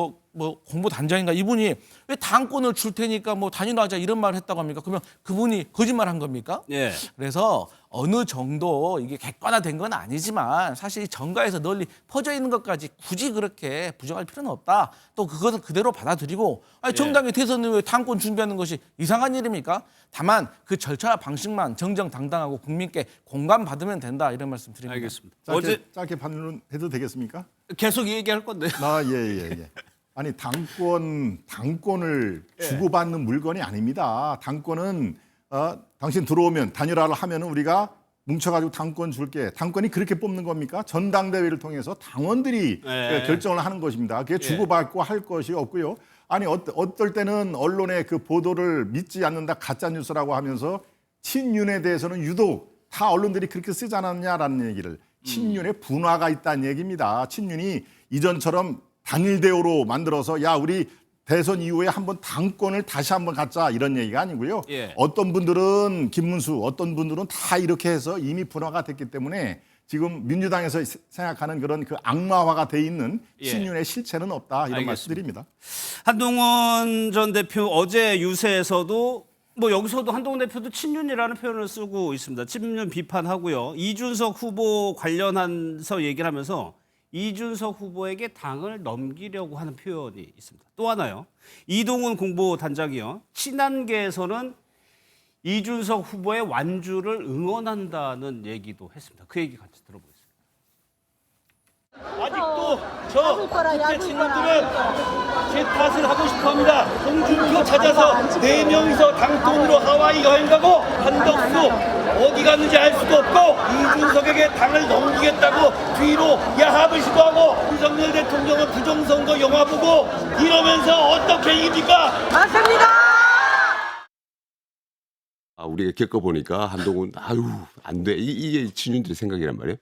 공보단장인가 이분이 왜 당권을 줄 테니까 단일화하자 이런 말을 했다고 합니까? 그러면 그분이 거짓말한 겁니까? 그래서 어느 정도 이게 객관화된 건 아니지만 사실 이 정가에서 널리 퍼져 있는 것까지 굳이 그렇게 부정할 필요는 없다. 또 그것은 그대로 받아들이고 정당의 대선을 왜 당권 준비하는 것이 이상한 일입니까? 다만 그 절차와 방식만 정정당당하고 국민께 공감받으면 된다 이런 말씀 드립니다.
알겠습니다.
짧게 반론해도 되겠습니까?
계속 얘기할 건데.
예. 아니 당권을 주고받는 물건이 아닙니다. 당권은 당신 들어오면 단일화를 하면은 우리가 뭉쳐가지고 당권 줄게. 당권이 그렇게 뽑는 겁니까? 전당대회를 통해서 당원들이 결정을 하는 것입니다. 그게 주고받고 할 것이 없고요. 아니 어떨 때는 언론의 그 보도를 믿지 않는다 가짜 뉴스라고 하면서 친윤에 대해서는 유독 다 언론들이 그렇게 쓰지 않았냐라는 얘기를 친윤의 분화가 있다는 얘기입니다. 친윤이 이전처럼 단일 대우로 만들어서 야 우리 대선 이후에 한번 당권을 다시 한번 갖자 이런 얘기가 아니고요.
예.
어떤 분들은 김문수, 어떤 분들은 다 이렇게 해서 이미 분화가 됐기 때문에 지금 민주당에서 생각하는 그런 그 악마화가 돼 있는
예.
친윤의 실체는 없다 이런
알겠습니다.
말씀드립니다.
한동훈 전 대표 어제 유세에서도 뭐 여기서도 한동훈 대표도 친윤이라는 표현을 쓰고 있습니다. 친윤 비판하고요. 이준석 후보 관련해서 얘기를 하면서 이준석 후보에게 당을 넘기려고 하는 표현이 있습니다. 또 하나요. 이동훈 공보단장이요. 친한계에서는 이준석 후보의 완주를 응원한다는 얘기도 했습니다. 그 얘기 같이 들어보겠습니다.
아직도 저 국회 친구들은 제 탓을 하고 싶어합니다. 홍준표 찾아서 4명이서 당돈으로 하와이 여행 가고 한덕수 어디 갔는지 알 수도 없고 이준석에게 당을 넘기겠다고 뒤로 야합을 시도하고 윤석열 대통령은 부정선거 영화 보고 이러면서 어떻게 이깁니까?
맞습니다.
우리가 겪어보니까 한동훈 안 돼. 이게 친윤들의 생각이란 말이에요.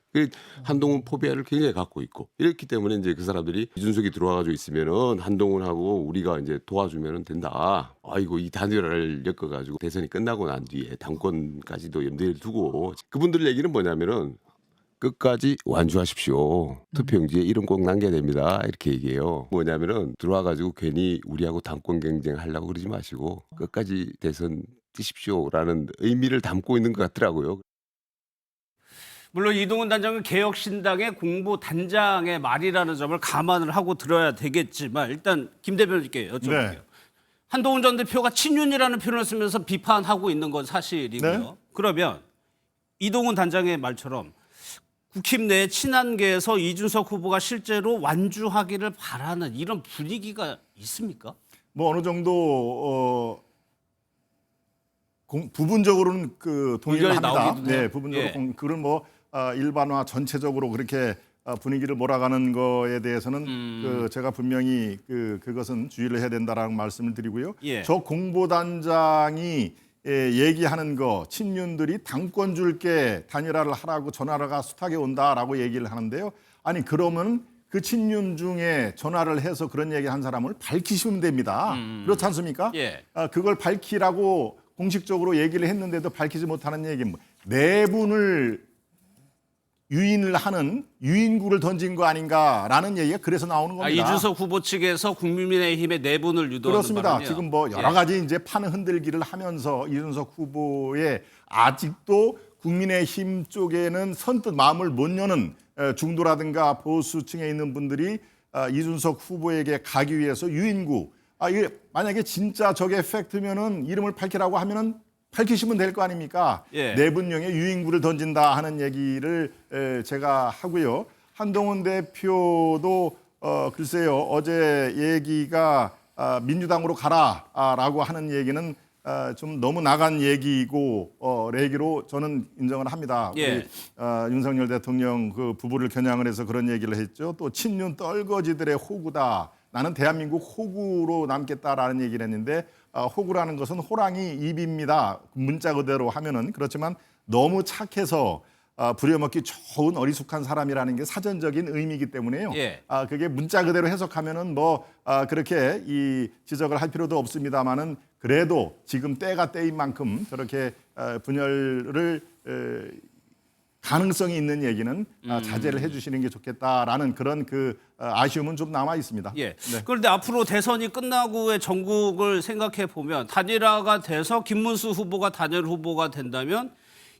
한동훈 포비아를 굉장히 갖고 있고 이렇기 때문에 이제 그 사람들이 이준석이 들어와가지고 있으면은 한동훈하고 우리가 이제 도와주면은 된다. 아이고 이 단일화를 엮어가지고 대선이 끝나고 난 뒤에 당권까지도 염두에 두고 그분들 얘기는 뭐냐면은 끝까지 완주하십시오. 투표용지에 이름 꼭 남겨야 됩니다. 이렇게 얘기해요. 뭐냐면은 들어와가지고 괜히 우리하고 당권 경쟁하려고 그러지 마시고 끝까지 대선 뛰십시오라는 의미를 담고 있는 것 같더라고요.
물론 이동훈 단장은 개혁신당의 공보단장의 말이라는 점을 감안을 하고 들어야 되겠지만 일단 김 대표님께 여쭤볼게요.
네.
한동훈 전 대표가 친윤이라는 표현을 쓰면서 비판하고 있는 건 사실이고요.
네.
그러면 이동훈 단장의 말처럼 국힘 내 친한계에서 이준석 후보가 실제로 완주하기를 바라는 이런 분위기가 있습니까?
뭐 어느 정도 부분적으로는 그 동의를
의견이
합니다.
나오기도 해요.
네, 부분적으로
예.
그걸 뭐 일반화 전체적으로 그렇게 분위기를 몰아가는 거에 대해서는 그 제가 분명히 그것은 주의를 해야 된다라는 말씀을 드리고요.
예.
저 공보단장이 얘기하는 거 친윤들이 당권 줄게 단일화를 하라고 전화가 숱하게 온다라고 얘기를 하는데요. 아니 그러면 그 친윤 중에 전화를 해서 그런 얘기 한 사람을 밝히시면 됩니다. 그렇지 않습니까?
예.
그걸 밝히라고 공식적으로 얘기를 했는데도 밝히지 못하는 얘기는 네 분을 유인을 하는 유인구를 던진 거 아닌가라는 얘기가 그래서 나오는 겁니다.
이준석 후보 측에서 국민의힘의 내분을 유도하는
그렇습니다.
바람이요.
지금 뭐 여러 가지 이제 판을 흔들기를 하면서 이준석 후보의 아직도 국민의힘 쪽에는 선뜻 마음을 못 여는 중도라든가 보수층에 있는 분들이 이준석 후보에게 가기 위해서 유인구 이게 만약에 진짜 저게 팩트면은 이름을 밝히라고 하면은 밝히시면 될 거 아닙니까?
예.
내분명의 유인구를 던진다 하는 얘기를 제가 하고요. 한동훈 대표도 글쎄요 어제 얘기가 민주당으로 가라라고 하는 얘기는 좀 너무 나간 얘기고 얘기로 저는 인정을 합니다.
예.
우리 윤석열 대통령 그 부부를 겨냥을 해서 그런 얘기를 했죠. 또 친윤 떨거지들의 호구다. 나는 대한민국 호구로 남겠다라는 얘기를 했는데 호구라는 것은 호랑이 입입니다. 문자 그대로 하면은 그렇지만 너무 착해서 부려먹기 좋은 어리숙한 사람이라는 게 사전적인 의미이기 때문에요.
예.
그게 문자 그대로 해석하면은 뭐 그렇게 이 지적을 할 필요도 없습니다만은 그래도 지금 때가 때인 만큼 저렇게 분열을 가능성이 있는 얘기는 자제를 해주시는 게 좋겠다라는 그런 그 아쉬움은 좀 남아 있습니다.
예.
네.
그런데 앞으로 대선이 끝나고 후의 전국을 생각해 보면 단일화가 돼서 김문수 후보가 단일 후보가 된다면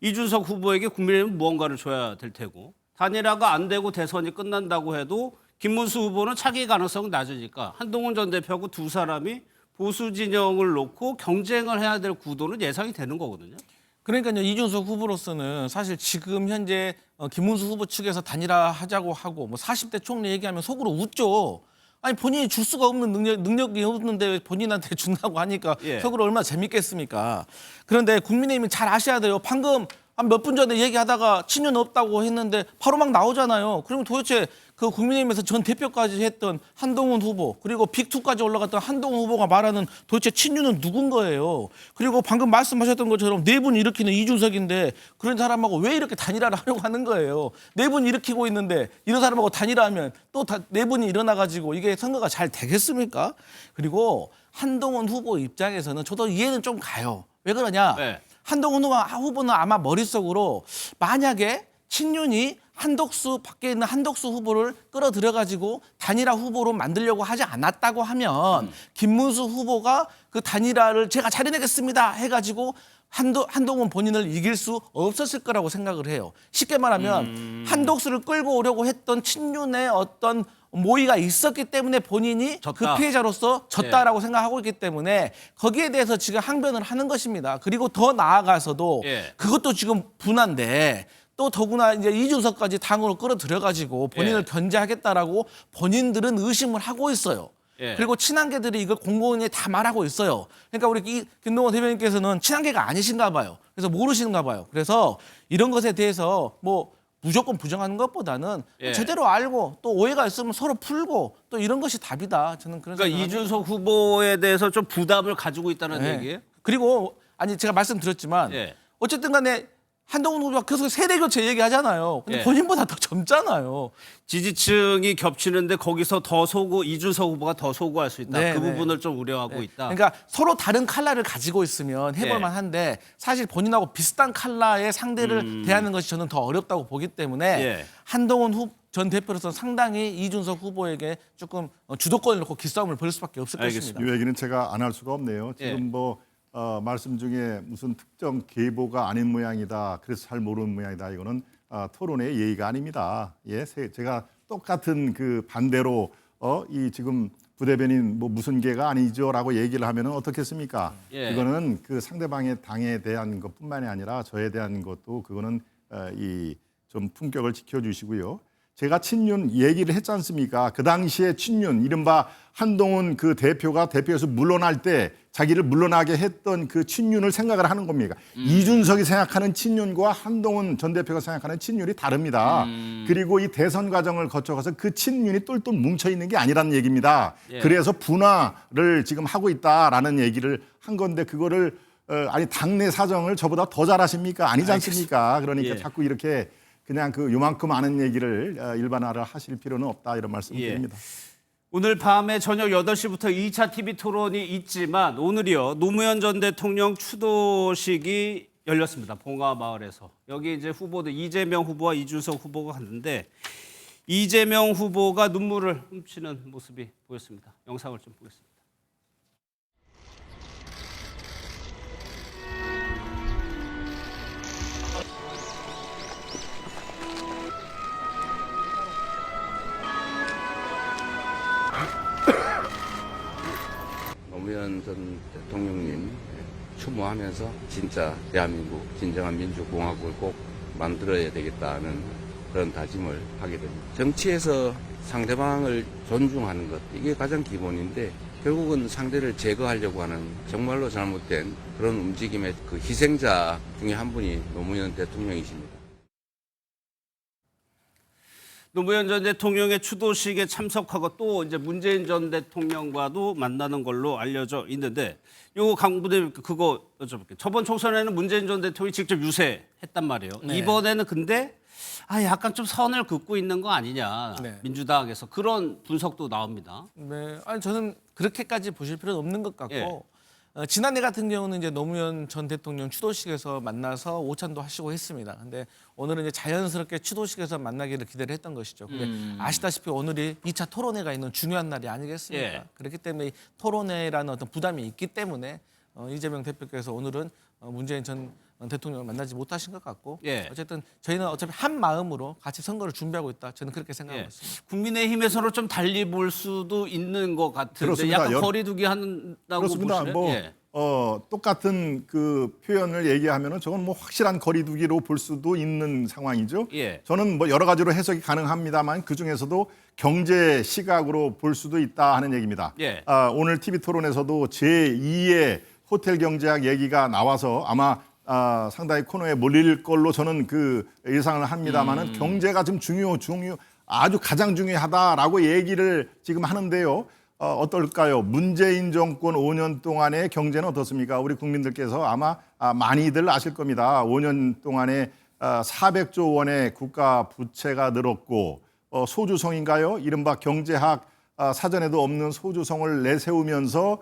이준석 후보에게 국민의힘은 무언가를 줘야 될 테고 단일화가 안 되고 대선이 끝난다고 해도 김문수 후보는 차기 가능성이 낮으니까 한동훈 전 대표하고 두 사람이 보수 진영을 놓고 경쟁을 해야 될 구도는 예상이 되는 거거든요.
그러니까요, 이준석 후보로서는 사실 지금 현재 김문수 후보 측에서 단일화하자고 하고 뭐 40대 총리 얘기하면 속으로 웃죠. 아니 본인이 줄 수가 없는 능력이 없는데 본인한테 준다고 하니까
예.
속으로 얼마나 재밌겠습니까? 그런데 국민의힘은 잘 아셔야 돼요. 방금 한 몇 분 전에 얘기하다가 친윤 없다고 했는데 바로 막 나오잖아요. 그러면 도대체 그 국민의힘에서 전 대표까지 했던 한동훈 후보 그리고 빅2까지 올라갔던 한동훈 후보가 말하는 도대체 친윤은 누군 거예요. 그리고 방금 말씀하셨던 것처럼 네 분 일으키는 이준석인데 그런 사람하고 왜 이렇게 단일화를 하려고 하는 거예요. 네 분 일으키고 있는데 이런 사람하고 단일화하면 또 네 분이 일어나가지고 이게 선거가 잘 되겠습니까? 그리고 한동훈 후보 입장에서는 저도 이해는 좀 가요. 왜 그러냐?
네.
한동훈 후보는 아마 머릿속으로 만약에 친윤이 한덕수 밖에 있는 한덕수 후보를 끌어들여가지고 단일화 후보로 만들려고 하지 않았다고 하면 김문수 후보가 그 단일화를 제가 잘해내겠습니다 해가지고 한동훈 본인을 이길 수 없었을 거라고 생각을 해요. 쉽게 말하면 한덕수를 끌고 오려고 했던 친윤의 어떤 모의가 있었기 때문에 본인이
졌다.
그 피해자로서 졌다라고 생각하고 있기 때문에 거기에 대해서 지금 항변을 하는 것입니다. 그리고 더 나아가서도 그것도 지금 분한데 또 더구나 이제 이준석까지 당으로 끌어들여가지고 본인을 견제하겠다라고 본인들은 의심을 하고 있어요. 그리고 친한계들이 이걸 공공연히 다 말하고 있어요. 그러니까 우리 김동원 대변인께서는 친한계가 아니신가 봐요. 그래서 모르시는가 봐요. 그래서 이런 것에 대해서 뭐 무조건 부정하는 것보다는 제대로 알고 또 오해가 있으면 서로 풀고 또 이런 것이 답이다. 저는 그런
그러니까
생각을
이준석 후보에 대해서 좀 부담을 가지고 있다는 얘기예요?
그리고 아니 제가 말씀드렸지만 어쨌든 간에 한동훈 후보가 계속 세대 교체 얘기하잖아요. 근데 본인보다 더 젊잖아요.
지지층이 겹치는데 거기서 더 이준석 후보가 더 소구할 수 있다. 그 부분을 좀 우려하고 있다.
그러니까 서로 다른 칼라를 가지고 있으면 해볼 만한데 사실 본인하고 비슷한 칼라의 상대를 대하는 것이 저는 더 어렵다고 보기 때문에 한동훈 전 대표로서는 상당히 이준석 후보에게 조금 주도권을 놓고 기싸움을 벌일 수밖에 없을 것입니다.
이 얘기는 제가 안 할 수가 없네요. 지금 말씀 중에 무슨 특정 계보가 아닌 모양이다. 그래서 잘 모르는 모양이다. 이거는 토론의 예의가 아닙니다. 제가 똑같은 그 반대로 이 지금 부대변인 뭐 무슨 계가 아니죠라고 얘기를 하면은 어떻겠습니까? 이거는 그 상대방의 당에 대한 것뿐만이 아니라 저에 대한 것도 그거는 이 좀 품격을 지켜주시고요. 제가 친윤 얘기를 했지 않습니까? 그 당시에 친윤, 이른바 한동훈 그 대표가 대표에서 물러날 때 자기를 물러나게 했던 그 친윤을 생각을 하는 겁니다. 이준석이 생각하는 친윤과 한동훈 전 대표가 생각하는 친윤이 다릅니다. 그리고 이 대선 과정을 거쳐가서 그 친윤이 똘똘 뭉쳐있는 게 아니라는 얘기입니다. 그래서 분화를 지금 하고 있다라는 얘기를 한 건데 그거를 아니 당내 사정을 저보다 더 잘 아십니까? 아니지 않습니까? 그러니까 자꾸 이렇게 그냥 그 요만큼 아는 얘기를 일반화를 하실 필요는 없다 이런 말씀을 드립니다.
오늘 밤에 저녁 8시부터 2차 TV 토론이 있지만 오늘이요 노무현 전 대통령 추도식이 열렸습니다. 봉화마을에서. 여기 이제 후보들 이재명 후보와 이준석 후보가 갔는데 이재명 후보가 눈물을 훔치는 모습이 보였습니다. 영상을 좀 보겠습니다.
노무현 전 대통령님 추모하면서 진짜 대한민국 진정한 민주공화국을 꼭 만들어야 되겠다는 그런 다짐을 하게 됩니다. 정치에서 상대방을 존중하는 것 이게 가장 기본인데 결국은 상대를 제거하려고 하는 정말로 잘못된 그런 움직임의 그 희생자 중에 한 분이 노무현 대통령이십니다.
노무현 전 대통령의 추도식에 참석하고 또 이제 문재인 전 대통령과도 만나는 걸로 알려져 있는데 요 강부대 그거 여쭤볼게요. 저번 총선에는 문재인 전 대통령이 직접 유세했단 말이에요. 이번에는 근데 약간 좀 선을 긋고 있는 거 아니냐. 민주당에서 그런 분석도 나옵니다.
아니 저는 그렇게까지 보실 필요는 없는 것 같고 지난해 같은 경우는 이제 노무현 전 대통령 추도식에서 만나서 오찬도 하시고 했습니다. 근데 오늘은 이제 자연스럽게 추도식에서 만나기를 기대를 했던 것이죠. 근데 아시다시피 오늘이 2차 토론회가 있는 중요한 날이 아니겠습니까? 그렇기 때문에 토론회라는 어떤 부담이 있기 때문에 이재명 대표께서 오늘은 문재인 전 대통령을 만나지 못하신 것 같고 어쨌든 저희는 어차피 한 마음으로 같이 선거를 준비하고 있다. 저는 그렇게 생각하고 있습니다.
국민의힘에서는 좀 달리 볼 수도 있는 것 같은데
그렇습니다.
약간 거리두기 한다고
그렇습니다.
보시나요?
똑같은 그 표현을 얘기하면은 저건 뭐 확실한 거리두기로 볼 수도 있는 상황이죠. 저는 뭐 여러 가지로 해석이 가능합니다만 그 중에서도 경제 시각으로 볼 수도 있다 하는 얘기입니다. 오늘 TV 토론에서도 제2의 호텔 경제학 얘기가 나와서 아마 상당히 코너에 몰릴 걸로 저는 그 예상을 합니다만은 경제가 좀 아주 가장 중요하다라고 얘기를 지금 하는데요. 어떨까요? 문재인 정권 5년 동안의 경제는 어떻습니까? 우리 국민들께서 아마 많이들 아실 겁니다. 5년 동안에 400조 원의 국가 부채가 늘었고 소주성인가요? 이른바 경제학 사전에도 없는 소주성을 내세우면서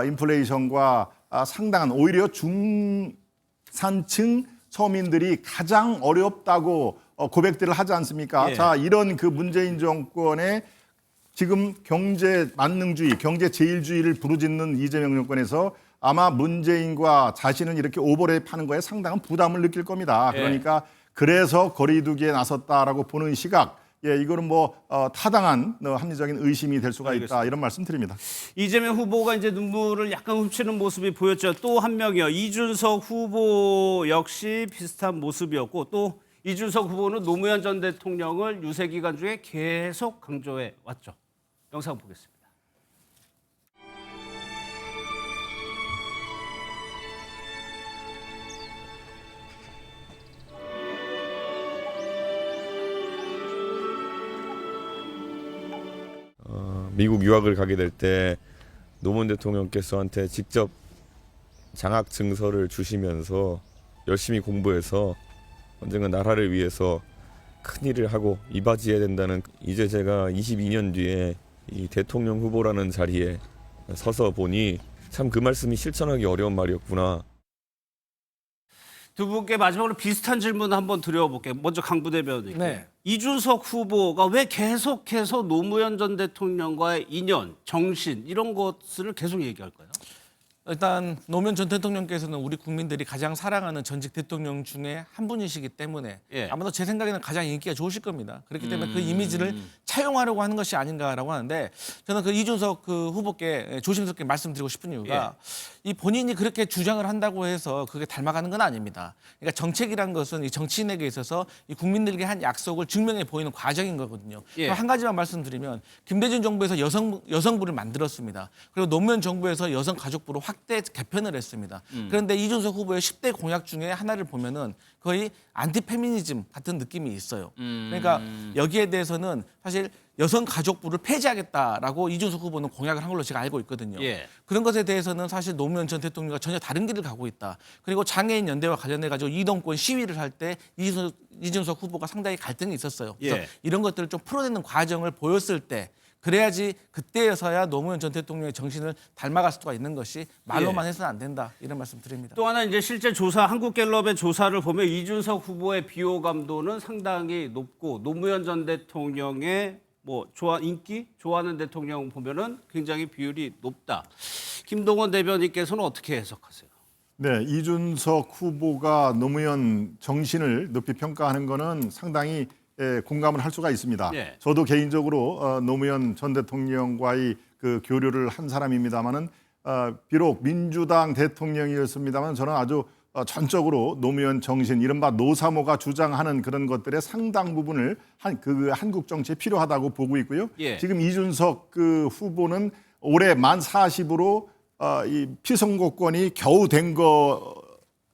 인플레이션과 상당한 오히려 중산층 서민들이 가장 어렵다고 고백들을 하지 않습니까?
예.
자, 이런 그 문재인 정권의 지금 경제 만능주의, 경제 제일주의를 부르짖는 이재명 정권에서 아마 문재인과 자신은 이렇게 오버랩하는 거에 상당한 부담을 느낄 겁니다. 그러니까 그래서 거리두기에 나섰다라고 보는 시각, 이거는 뭐 타당한 합리적인 의심이 될 수가 있다, 이런 말씀 드립니다.
이재명 후보가 이제 눈물을 약간 훔치는 모습이 보였죠. 또 한 명이요. 이준석 후보 역시 비슷한 모습이었고, 또 이준석 후보는 노무현 전 대통령을 유세 기간 중에 계속 강조해 왔죠. 영상 보겠습니다.
미국 유학을 가게 될 때 노무현 대통령께서한테 직접 장학 증서를 주시면서 열심히 공부해서 언젠가 나라를 위해서 큰 일을 하고 이바지해야 된다는, 이제 제가 22년 뒤에 이 대통령 후보라는 자리에 서서 보니 참 그 말씀이 실천하기 어려운 말이었구나.
두 분께 마지막으로 비슷한 질문 한번 드려볼게요. 먼저 강 부대변인.
네.
이준석 후보가 왜 계속해서 노무현 전 대통령과의 인연, 정신 이런 것을 계속 얘기할까요?
일단 노무현 전 대통령께서는 우리 국민들이 가장 사랑하는 전직 대통령 중에 한 분이시기 때문에 아마도 제 생각에는 가장 인기가 좋으실 겁니다. 그렇기 때문에 그 이미지를 차용하려고 하는 것이 아닌가라고 하는데, 저는 그 이준석 그 후보께 조심스럽게 말씀드리고 싶은 이유가 이 본인이 그렇게 주장을 한다고 해서 그게 닮아가는 건 아닙니다. 그러니까 정책이란 것은 이 정치인에게 있어서 이 국민들에게 한 약속을 증명해 보이는 과정인 거거든요. 한 가지만 말씀드리면 김대중 정부에서 여성부를 만들었습니다. 그리고 노무현 정부에서 여성가족부로 확대 개편을 했습니다. 그런데 이준석 후보의 10대 공약 중에 하나를 보면은 거의 안티페미니즘 같은 느낌이 있어요. 그러니까 여기에 대해서는 사실 여성가족부를 폐지하겠다라고 이준석 후보는 공약을 한 걸로 제가 알고 있거든요. 그런 것에 대해서는 사실 노무현 전 대통령과 전혀 다른 길을 가고 있다. 그리고 장애인 연대와 관련해가지고 이동권 시위를 할 때 이준석 후보가 상당히 갈등이 있었어요. 그래서 이런 것들을 좀 풀어내는 과정을 보였을 때, 그래야지 그때여서야 노무현 전 대통령의 정신을 닮아갈 수가 있는 것이 말로만 해서는 안 된다, 이런 말씀 드립니다.
또 하나 이제 실제 조사, 한국갤럽의 조사를 보면 이준석 후보의 비호감도는 상당히 높고, 노무현 전 대통령의 인기 좋아하는 대통령 보면은 굉장히 비율이 높다. 김동원 대변인께서는 어떻게 해석하세요?
네, 이준석 후보가 노무현 정신을 높이 평가하는 거는 상당히 공감을 할 수가 있습니다. 저도 개인적으로 노무현 전 대통령과의 그 교류를 한 사람입니다만은 비록 민주당 대통령이었습니다만 저는 아주 전적으로 노무현 정신, 이른바 노사모가 주장하는 그런 것들의 상당 부분을 한국 정치에 필요하다고 보고 있고요. 지금 이준석 그 후보는 올해 만 40으로 이 피선거권이 겨우 된 거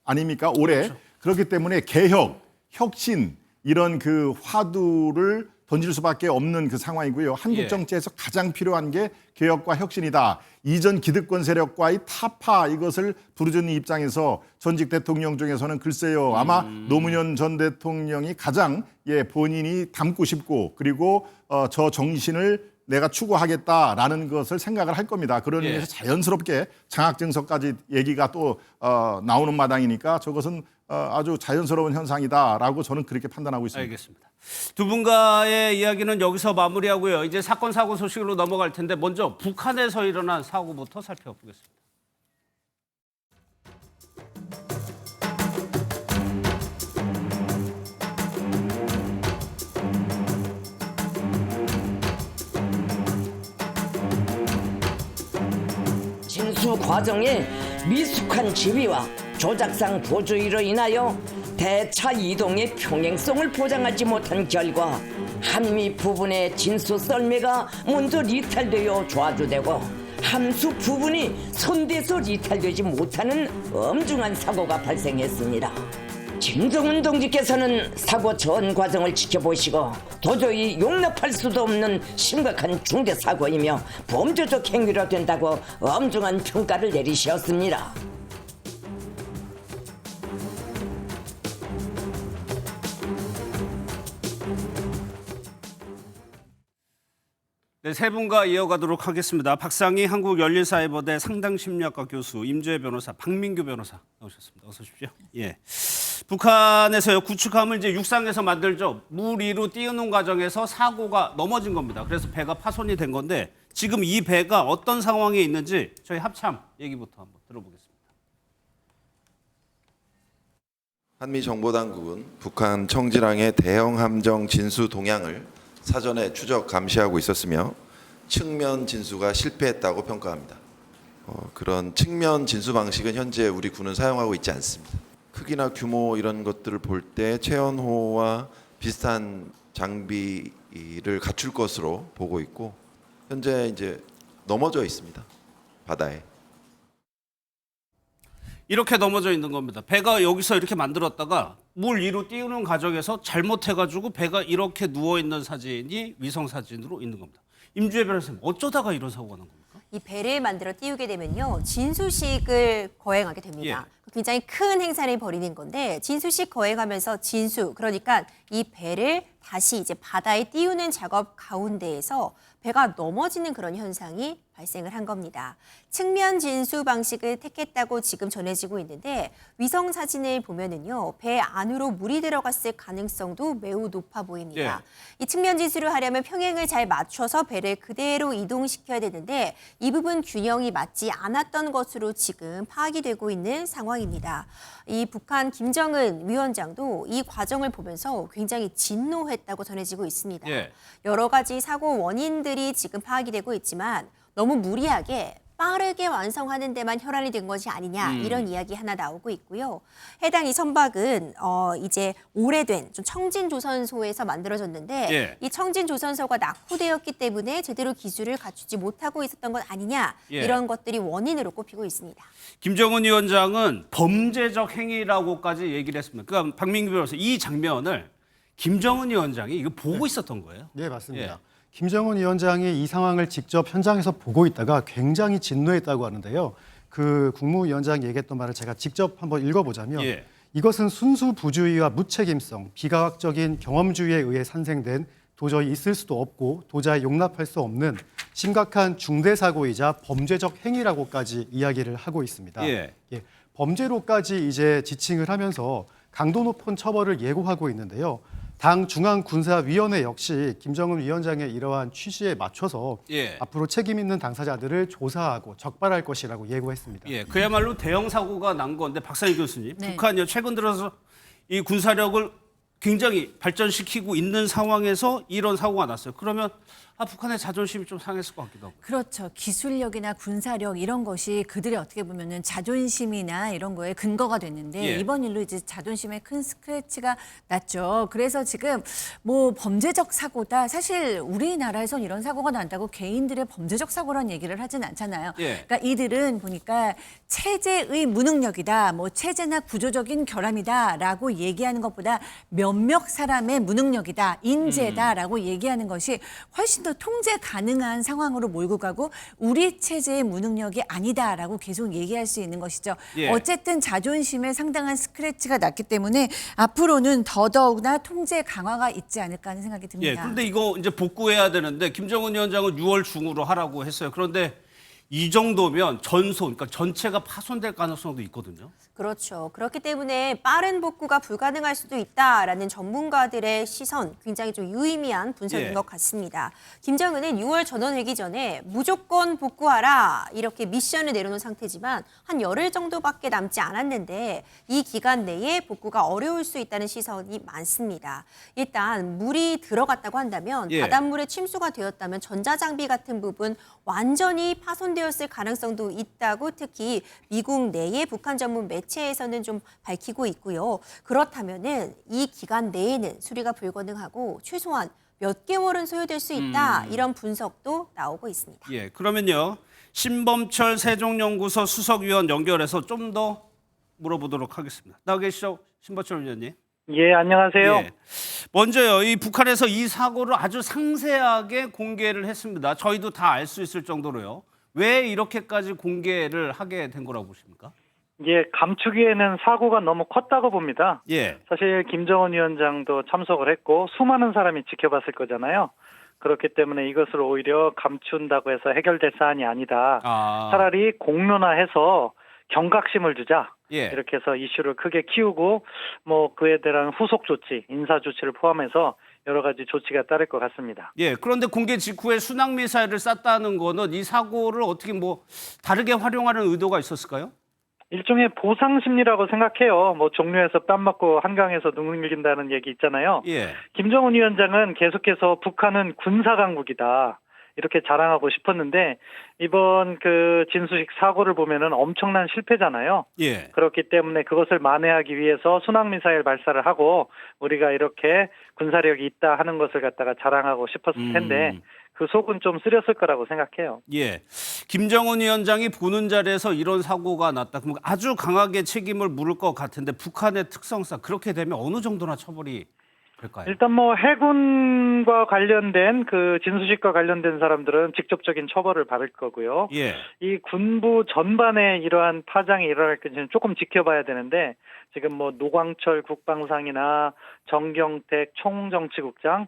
아닙니까? 올해. 그렇기 때문에 개혁, 혁신 이런 그 화두를 던질 수밖에 없는 그 상황이고요. 한국 정치에서 가장 필요한 게 개혁과 혁신이다. 이전 기득권 세력과의 타파, 이것을 부르짖는 입장에서 전직 대통령 중에서는 글쎄요, 아마 노무현 전 대통령이 가장 본인이 닮고 싶고, 그리고 저 정신을 내가 추구하겠다라는 것을 생각을 할 겁니다. 그런 의미에서 자연스럽게 장학증서까지 얘기가 또 나오는 마당이니까 저것은 아주 자연스러운 현상이다라고 저는 그렇게 판단하고 있습니다.
알겠습니다. 두 분과의 이야기는 여기서 마무리하고요. 이제 사건 사고 소식으로 넘어갈 텐데, 먼저 북한에서 일어난 사고부터 살펴보겠습니다.
진수 과정에 미숙한 지휘와 조작상 도주의로 인하여 대차 이동의 평행성을 보장하지 못한 결과 한미 부분의 진수 썰매가 먼저 리탈되어 좌주되고 함수 부분이 선대서 리탈되지 못하는 엄중한 사고가 발생했습니다. 김정은 동지께서는 사고 전 과정을 지켜보시고 도저히 용납할 수도 없는 심각한 중대 사고이며 범죄적 행위로 된다고 엄중한 평가를 내리셨습니다.
네, 세 분과 이어가도록 하겠습니다. 박상희 한국열린사이버대 상당심리학과 교수, 임주혜 변호사, 박민규 변호사 나오셨습니다. 어서 오십시오. 예. 북한에서요, 구축함을 이제 육상에서 만들죠. 물 위로 띄우는 과정에서 사고가 넘어진 겁니다. 그래서 배가 파손이 된 건데 지금 이 배가 어떤 상황에 있는지 저희 합참 얘기부터 한번 들어보겠습니다.
한미정보당국은 북한 청지랑의 대형 함정 진수 동향을 사전에 추적 감시하고 있었으며 측면 진수가 실패했다고 평가합니다. 그런 측면 진수 방식은 현재 우리 군은 사용하고 있지 않습니다. 크기나 규모 이런 것들을 볼 때 최연호와 비슷한 장비를 갖출 것으로 보고 있고 현재 이제 넘어져 있습니다. 바다에.
이렇게 넘어져 있는 겁니다. 배가 여기서 이렇게 만들었다가 물 위로 띄우는 과정에서 잘못해가지고 배가 이렇게 누워있는 사진이 위성사진으로 있는 겁니다. 임주혜 변호사님, 어쩌다가 이런 사고가 난 겁니까?
이 배를 만들어 띄우게 되면요, 진수식을 거행하게 됩니다. 굉장히 큰 행사를 벌이는 건데 진수식 거행하면서 진수, 그러니까 이 배를 다시 이제 바다에 띄우는 작업 가운데에서 배가 넘어지는 그런 현상이 발생을 한 겁니다. 측면 진수 방식을 택했다고 지금 전해지고 있는데 위성 사진을 보면은요, 배 안으로 물이 들어갔을 가능성도 매우 높아 보입니다. 이 측면 진수를 하려면 평행을 잘 맞춰서 배를 그대로 이동시켜야 되는데 이 부분 균형이 맞지 않았던 것으로 지금 파악이 되고 있는 상황입니다. 이 북한 김정은 위원장도 이 과정을 보면서 굉장히 진노했다고 전해지고 있습니다. 여러 가지 사고 원인들이 지금 파악이 되고 있지만 너무 무리하게 빠르게 완성하는 데만 혈안이 된 것이 아니냐, 이런 이야기 하나 나오고 있고요. 해당 이 선박은 이제 오래된 좀 청진조선소에서 만들어졌는데 이 청진조선소가 낙후되었기 때문에 제대로 기술을 갖추지 못하고 있었던 것 아니냐, 이런 것들이 원인으로 꼽히고 있습니다.
김정은 위원장은 범죄적 행위라고까지 얘기를 했습니다. 그러니까 박민규 변호사, 이 장면을 김정은 위원장이 이거 보고 있었던 거예요?
네, 맞습니다. 김정은 위원장이 이 상황을 직접 현장에서 보고 있다가 굉장히 진노했다고 하는데요. 그 국무위원장이 얘기했던 말을 제가 직접 한번 읽어보자면 이것은 순수부주의와 무책임성, 비과학적인 경험주의에 의해 산생된 도저히 있을 수도 없고 도저히 용납할 수 없는 심각한 중대사고이자 범죄적 행위라고까지 이야기를 하고 있습니다. 범죄로까지 이제 지칭을 하면서 강도 높은 처벌을 예고하고 있는데요. 당 중앙군사위원회 역시 김정은 위원장의 이러한 취지에 맞춰서 앞으로 책임 있는 당사자들을 조사하고 적발할 것이라고 예고했습니다.
그야말로 대형 사고가 난 건데 박상희 교수님, 북한이 최근 들어서 이 군사력을 굉장히 발전시키고 있는 상황에서 이런 사고가 났어요. 그러면 북한의 자존심이 좀 상했을 것 같기도 하고.
그렇죠. 기술력이나 군사력 이런 것이 그들의 어떻게 보면은 자존심이나 이런 거에 근거가 됐는데 이번 일로 이제 자존심에 큰 스크래치가 났죠. 그래서 지금 뭐 범죄적 사고다. 사실 우리나라에선 이런 사고가 난다고 개인들의 범죄적 사고라는 얘기를 하진 않잖아요. 그러니까 이들은 보니까 체제의 무능력이다, 뭐 체제나 구조적인 결함이다라고 얘기하는 것보다 몇몇 사람의 무능력이다, 인재다라고 얘기하는 것이 훨씬 더 통제 가능한 상황으로 몰고 가고 우리 체제의 무능력이 아니다라고 계속 얘기할 수 있는 것이죠. 어쨌든 자존심에 상당한 스크래치가 났기 때문에 앞으로는 더더욱나 통제 강화가 있지 않을까 하는 생각이 듭니다.
그런데 이거 이제 복구해야 되는데 김정은 위원장은 6월 중으로 하라고 했어요. 그런데 이 정도면 그러니까 전체가 파손될 가능성도 있거든요.
그렇죠. 그렇기 때문에 빠른 복구가 불가능할 수도 있다라는 전문가들의 시선, 굉장히 좀 유의미한 분석인 것 같습니다. 김정은은 6월 전원회기 전에 무조건 복구하라, 이렇게 미션을 내려놓은 상태지만 한 열흘 정도밖에 남지 않았는데 이 기간 내에 복구가 어려울 수 있다는 시선이 많습니다. 일단 물이 들어갔다고 한다면 바닷물에 침수가 되었다면 전자장비 같은 부분 완전히 파손되었을 가능성도 있다고 특히 미국 내의 북한 전문 매체에서는 좀 밝히고 있고요. 그렇다면은 이 기간 내에는 수리가 불가능하고 최소한 몇 개월은 소요될 수 있다, 이런 분석도 나오고 있습니다.
그러면요, 신범철 세종연구소 수석위원 연결해서 좀 더 물어보도록 하겠습니다. 나와 계시죠, 신보철 위원님?
예, 안녕하세요.
예. 먼저요, 이 북한에서 이 사고를 아주 상세하게 공개를 했습니다. 저희도 다 알 수 있을 정도로요. 왜 이렇게까지 공개를 하게 된 거라고 보십니까?
예, 감추기에는 사고가 너무 컸다고 봅니다.
예.
사실 김정은 위원장도 참석을 했고 수많은 사람이 지켜봤을 거잖아요. 그렇기 때문에 이것을 오히려 감춘다고 해서 해결될 사안이 아니다. 차라리 공론화해서 경각심을 주자.
예.
이렇게 해서 이슈를 크게 키우고 뭐 그에 대한 후속 조치, 인사 조치를 포함해서 여러 가지 조치가 따를 것 같습니다.
예. 그런데 공개 직후에 순항 미사일을 쐈다는 거는 이 사고를 어떻게 뭐 다르게 활용하는 의도가 있었을까요?
일종의 보상 심리라고 생각해요. 뭐 종료해서 뺨 맞고 한강에서 눈 흘린다는 얘기 있잖아요.
예.
김정은 위원장은 계속해서 북한은 군사 강국이다. 이렇게 자랑하고 싶었는데 이번 그 진수식 사고를 보면은 엄청난 실패잖아요.
예.
그렇기 때문에 그것을 만회하기 위해서 순항미사일 발사를 하고 우리가 이렇게 군사력이 있다 하는 것을 갖다가 자랑하고 싶었을 텐데 그 속은 좀 쓰렸을 거라고 생각해요.
예. 김정은 위원장이 보는 자리에서 이런 사고가 났다. 그럼 아주 강하게 책임을 물을 것 같은데 북한의 특성상 그렇게 되면 어느 정도나 처벌이 될까요?
일단 뭐 해군과 관련된 그 진수식과 관련된 사람들은 직접적인 처벌을 받을 거고요.
예.
이 군부 전반에 이러한 파장이 일어날 것은 조금 지켜봐야 되는데 지금 뭐 노광철 국방상이나 정경택 총정치국장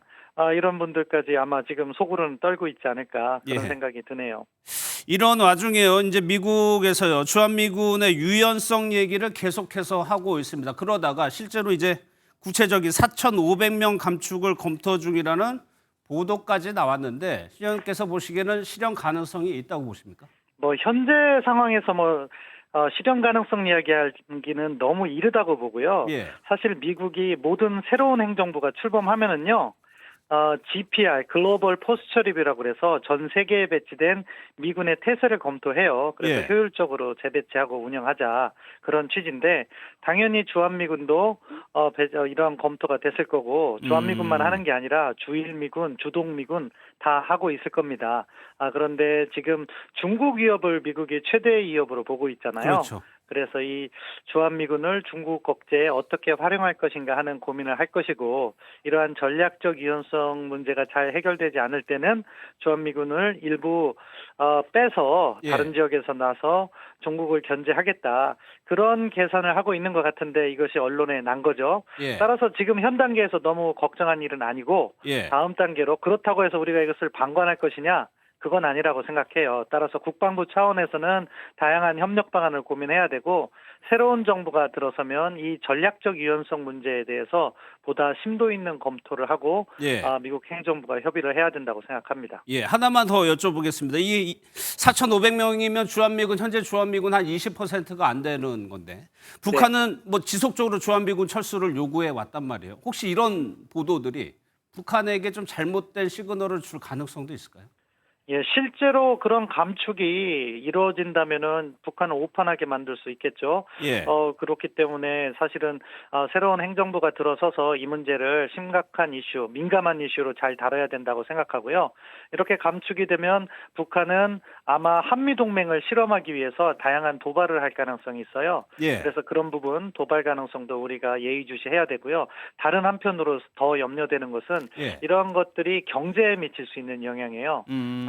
이런 분들까지 아마 지금 속으로는 떨고 있지 않을까 그런
예.
생각이 드네요.
이런 와중에요. 이제 미국에서요. 주한미군의 유연성 얘기를 계속해서 하고 있습니다. 그러다가 실제로 이제 구체적인 4,500명 감축을 검토 중이라는 보도까지 나왔는데 시장님께서 보시기에는 실현 가능성이 있다고 보십니까?
뭐 현재 상황에서 뭐 실현 가능성 이야기하기는 너무 이르다고 보고요.
예.
사실 미국이 모든 새로운 행정부가 출범하면은요. GPR, 글로벌 포스처 리뷰라고 그래서 전 세계에 배치된 미군의 태세를 검토해요. 그래서
예.
효율적으로 재배치하고 운영하자 그런 취지인데 당연히 주한미군도 이러한 검토가 됐을 거고 주한미군만 하는 게 아니라 주일미군, 주동미군 다 하고 있을 겁니다. 그런데 지금 중국 위협을 미국이 최대 위협으로 보고 있잖아요.
그렇죠.
그래서 이 주한미군을 중국 국제에 어떻게 활용할 것인가 하는 고민을 할 것이고 이러한 전략적 유연성 문제가 잘 해결되지 않을 때는 주한미군을 일부 빼서
예.
다른 지역에서 나서 중국을 견제하겠다. 그런 계산을 하고 있는 것 같은데 이것이 언론에 난 거죠.
예.
따라서 지금 현 단계에서 너무 걱정한 일은 아니고
예.
다음 단계로 그렇다고 해서 우리가 이것을 방관할 것이냐? 그건 아니라고 생각해요. 따라서 국방부 차원에서는 다양한 협력 방안을 고민해야 되고 새로운 정부가 들어서면 이 전략적 유연성 문제에 대해서 보다 심도 있는 검토를 하고
예.
미국 행정부가 협의를 해야 된다고 생각합니다.
예, 하나만 더 여쭤보겠습니다. 이 4,500명이면 주한미군 현재 주한미군 한 20%가 안 되는 건데 북한은 뭐 지속적으로 주한미군 철수를 요구해 왔단 말이에요. 혹시 이런 보도들이 북한에게 좀 잘못된 시그널을 줄 가능성도 있을까요?
예, 실제로 그런 감축이 이루어진다면은 북한을 오판하게 만들 수 있겠죠.
예.
그렇기 때문에 사실은 새로운 행정부가 들어서서 이 문제를 심각한 이슈, 민감한 이슈로 잘 다뤄야 된다고 생각하고요. 이렇게 감축이 되면 북한은 아마 한미동맹을 실험하기 위해서 다양한 도발을 할 가능성이 있어요.
예.
그래서 그런 부분 도발 가능성도 우리가 예의주시해야 되고요. 다른 한편으로 더 염려되는 것은
예.
이러한 것들이 경제에 미칠 수 있는 영향이에요.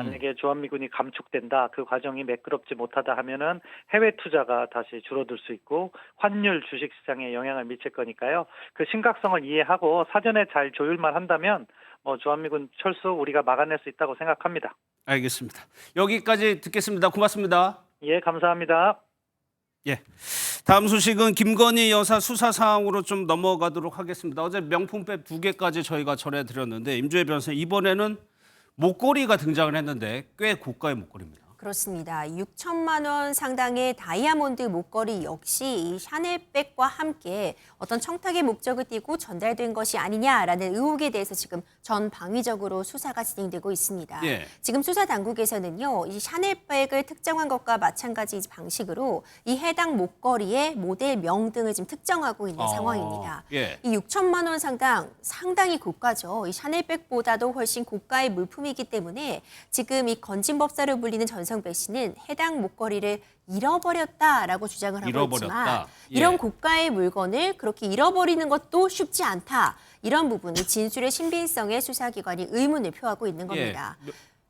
만약에 주한미군이 감축된다, 그 과정이 매끄럽지 못하다 하면은 해외 투자가 다시 줄어들 수 있고 환율 주식시장에 영향을 미칠 거니까요. 그 심각성을 이해하고 사전에 잘 조율만 한다면 주한미군 철수 우리가 막아낼 수 있다고 생각합니다.
알겠습니다. 여기까지 듣겠습니다. 고맙습니다.
예, 감사합니다.
예. 다음 소식은 김건희 여사 수사 상황으로 좀 넘어가도록 하겠습니다. 어제 명품백 2개까지 저희가 전해드렸는데 임주혜 변호사님 이번에는 목걸이가 등장을 했는데 꽤 고가의 목걸이입니다.
그렇습니다. 6천만 원 상당의 다이아몬드 목걸이 역시 이 샤넬백과 함께 어떤 청탁의 목적을 띠고 전달된 것이 아니냐라는 의혹에 대해서 지금 전방위적으로 수사가 진행되고 있습니다.
예.
지금 수사 당국에서는요, 이 샤넬백을 특정한 것과 마찬가지 방식으로 이 해당 목걸이의 모델명 등을 지금 특정하고 있는 상황입니다.
예.
이 6천만 원 상당히 고가죠. 이 샤넬백보다도 훨씬 고가의 물품이기 때문에 지금 이 건진법사로 불리는 전 전성배 씨는 해당 목걸이를 잃어버렸다라고 주장을 하고
잃어버렸다.
있지만
예.
이런 고가의 물건을 그렇게 잃어버리는 것도 쉽지 않다. 이런 부분이 진술의 신빙성에 수사기관이 의문을 표하고 있는 겁니다.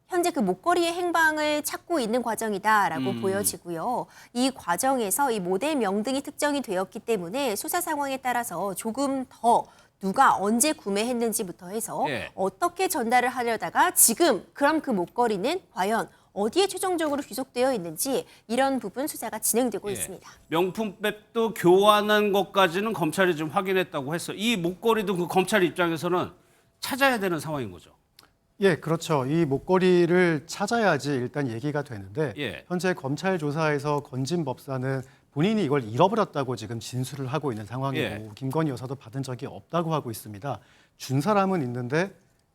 현재 그 목걸이의 행방을 찾고 있는 과정이다라고 보여지고요. 이 과정에서 이 모델 명등이 특정이 되었기 때문에 수사 상황에 따라서 조금 더 누가 언제 구매했는지부터 해서
예.
어떻게 전달을 하려다가 지금 그럼 그 목걸이는 과연 어디에 최종적으로 귀속되어 있는지 이런 부분 수사가 진행되고
예.
있습니다.
명품백도 교환한 것까지는 검찰이 좀 확인했다고 했어. 이 목걸이도 그 검찰 입장에서는 찾아야 되는 상황인 거죠.
예, 그렇죠. 이 목걸이를 찾아야지 일단 얘기가 되는데
예.
현재 검찰 조사에서 건진 법사는 본인이 이걸 잃어버렸다고 지금 진술을 하고 있는 상황이고
예.
김건희 여사도 받은 적이 없다고 하고 있습니다. 준 사람은 있는데